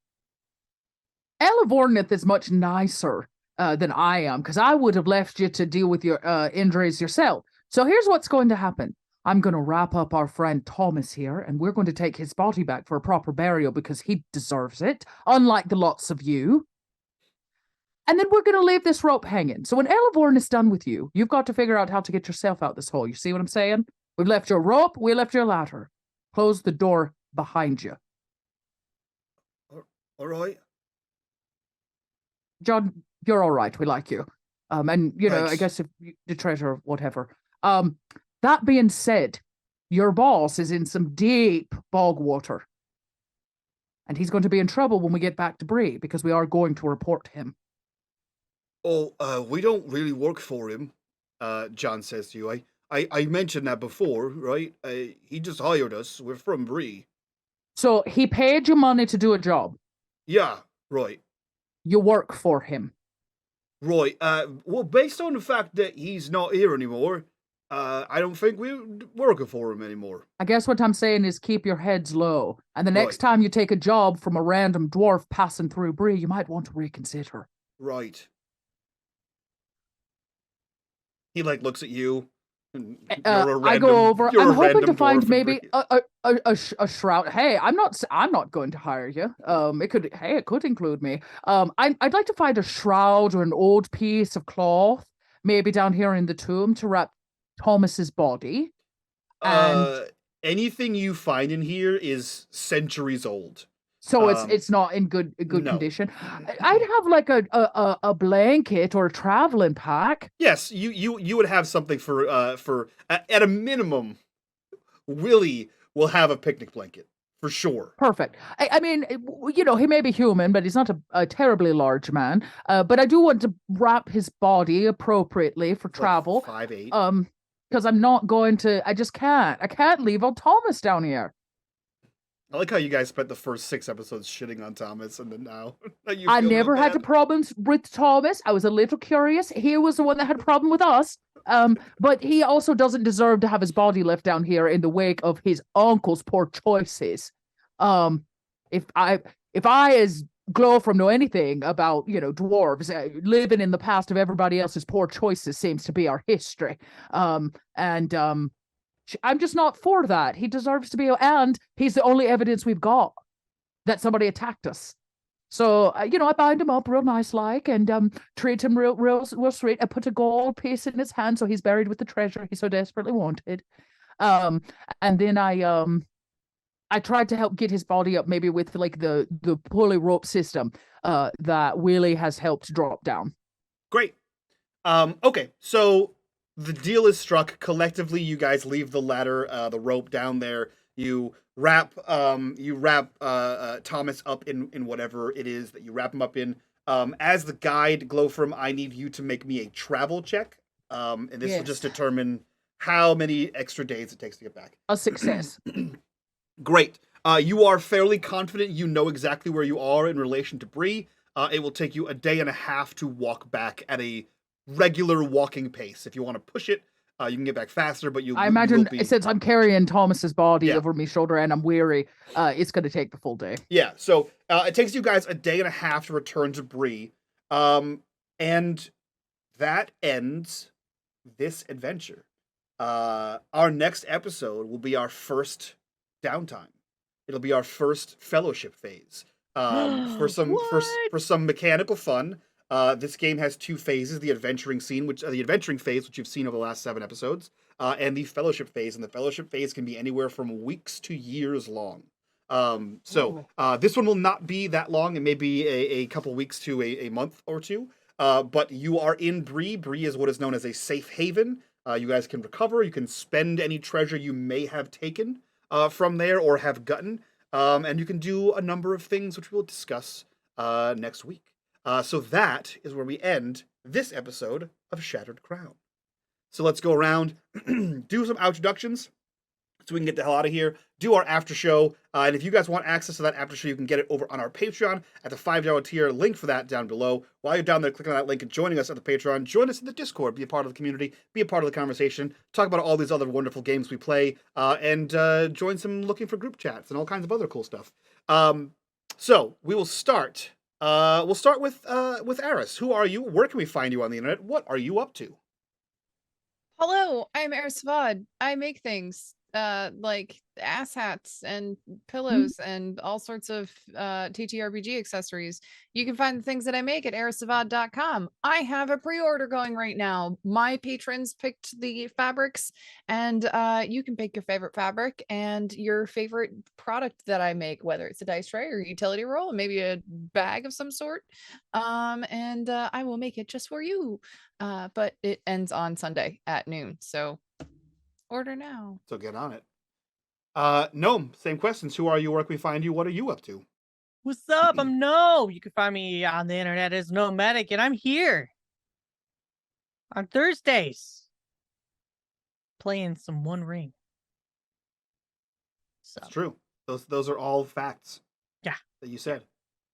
S6: Elevornith is much nicer than I am, because I would have left you to deal with your injuries yourself. So here's what's going to happen. I'm going to wrap up our friend Thomas here, and we're going to take his body back for a proper burial because he deserves it, unlike the lots of you. And then we're going to leave this rope hanging. So when Elevorn is done with you, you've got to figure out how to get yourself out this hole. You see what I'm saying? We've left your rope, we left your ladder. Close the door behind you."
S2: All right.
S6: John, you're all right. We like you. And, I
S2: Thanks.
S6: guess if the treasure, whatever. That being said, your boss is in some deep bog water. And he's going to be in trouble when we get back to Bree, because we are going to report him.
S2: We don't really work for him, John says to you. I mentioned that before, right? He just hired us. We're from Bree.
S6: So he paid you money to do a job.
S2: Yeah, right.
S6: You work for him.
S2: Right. Well, based on the fact that he's not here anymore, I don't think we're working for him anymore.
S6: I guess what I'm saying is keep your heads low. And the next
S2: Right.
S6: time you take a job from a random dwarf passing through Bree, you might want to reconsider.
S2: Right. He looks at you. And
S6: I go over. I'm hoping to find maybe
S2: Bree.
S6: a shroud. Hey, I'm not going to hire you. It could include me. I'd like to find a shroud or an old piece of cloth, maybe down here in the tomb to wrap Thomas's body. And
S2: anything you find in here is centuries old.
S6: So it's not in good condition. I'd have like a blanket or a traveling pack.
S2: Yes, you would have something for at a minimum. Willie will have a picnic blanket for sure.
S6: Perfect. I mean, he may be human, but he's not a terribly large man. But I do want to wrap his body appropriately for travel.
S2: Like 5'8".
S6: Because I'm not going to. I just can't. I can't leave old Thomas down here.
S2: I like how you guys spent the first 6 episodes shitting on Thomas, and then now
S6: I never had problems with Thomas. I was a little curious. He was the one that had a problem with us. But he also doesn't deserve to have his body left down here in the wake of his uncle's poor choices. If I as Glowfrom know anything about dwarves, living in the past of everybody else's poor choices seems to be our history. I'm just not for that. He deserves to be, and he's the only evidence we've got that somebody attacked us. So, I bind him up real nice like and treat him real sweet. I put a gold piece in his hand so he's buried with the treasure he so desperately wanted. And then I tried to help get his body up maybe with like the pulley rope system that Willie has helped drop down.
S2: Great. Okay, so the deal is struck. Collectively, you guys leave the ladder, the rope down there. You wrap Thomas up in whatever it is that you wrap him up in. As the guide, Glowfrom, I need you to make me a travel check. And this will just determine how many extra days it takes to get back.
S6: A success.
S2: Great. You are fairly confident you know exactly where you are in relation to Bree. It will take you a day and a half to walk back at a regular walking pace. If you want to push it, you can get back faster, but I
S6: imagine since I'm carrying Thomas's body over my shoulder and I'm weary, it's going to take the full day.
S2: Yeah, so it takes you guys a day and a half to return to Bree, and that ends this adventure. Our next episode will be our first downtime. It'll be our first fellowship phase. For some mechanical fun. This game has 2 phases: the adventuring phase, which you've seen over the last 7 episodes, and the fellowship phase. And the fellowship phase can be anywhere from weeks to years long. This one will not be that long. It may be a couple weeks to a month or two. But you are in Bree. Bree is what is known as a safe haven. You guys can recover. You can spend any treasure you may have taken from there or have gotten. And you can do a number of things which we'll discuss next week. So that is where we end this episode of Shattered Crown. So let's go around, do some introductions so we can get the hell out of here, do our after show. And if you guys want access to that after show, you can get it over on our Patreon at the $5 tier. Link for that down below. While you're down there clicking on that link and joining us at the Patreon, join us in the Discord, be a part of the community, be a part of the conversation, talk about all these other wonderful games we play, and join some looking for group chats and all kinds of other cool stuff. So we will start. We'll start with Eris. Who are you? Where can we find you on the internet? What are you up to?
S4: Hello, I'm Eris Vod. I make things like ass hats and pillows and all sorts of TTRPG accessories. You can find the things that I make at erisavad.com. I have a pre-order going right now. My patrons picked the fabrics, and you can pick your favorite fabric and your favorite product that I make, whether it's a dice tray or utility roll, maybe a bag of some sort. And I will make it just for you. But it ends on Sunday at noon, so order now.
S2: So get on it. Gnome, same questions. Who are you? Where can we find you? What are you up to?
S3: What's up? I'm No. You can find me on the internet as Nomadic, and I'm here on Thursdays, playing some One Ring. So
S2: It's true. Those are all facts.
S3: Yeah.
S2: That you said.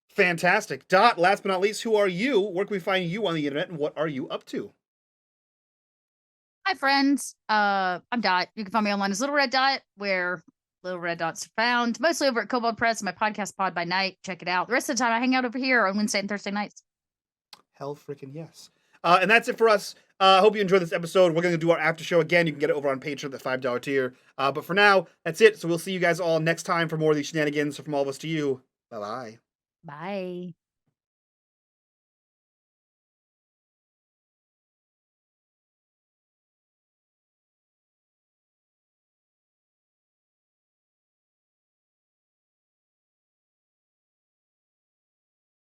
S2: Fantastic. Dot, last but not least, who are you? Where can we find you on the internet, and what are you up to?
S5: Hi, friends. I'm Dot. You can find me online as Little Red Dot, where Little Red Dots are found. Mostly over at Kobold Press, my podcast Pod by Night. Check it out. The rest of the time, I hang out over here on Wednesday and Thursday nights.
S2: Hell freaking yes. And that's it for us. Hope you enjoyed this episode. We're going to do our after show again. You can get it over on Patreon, the $5 tier. But for now, that's it. So we'll see you guys all next time for more of these shenanigans. So from all of us to you, bye-bye.
S5: Bye.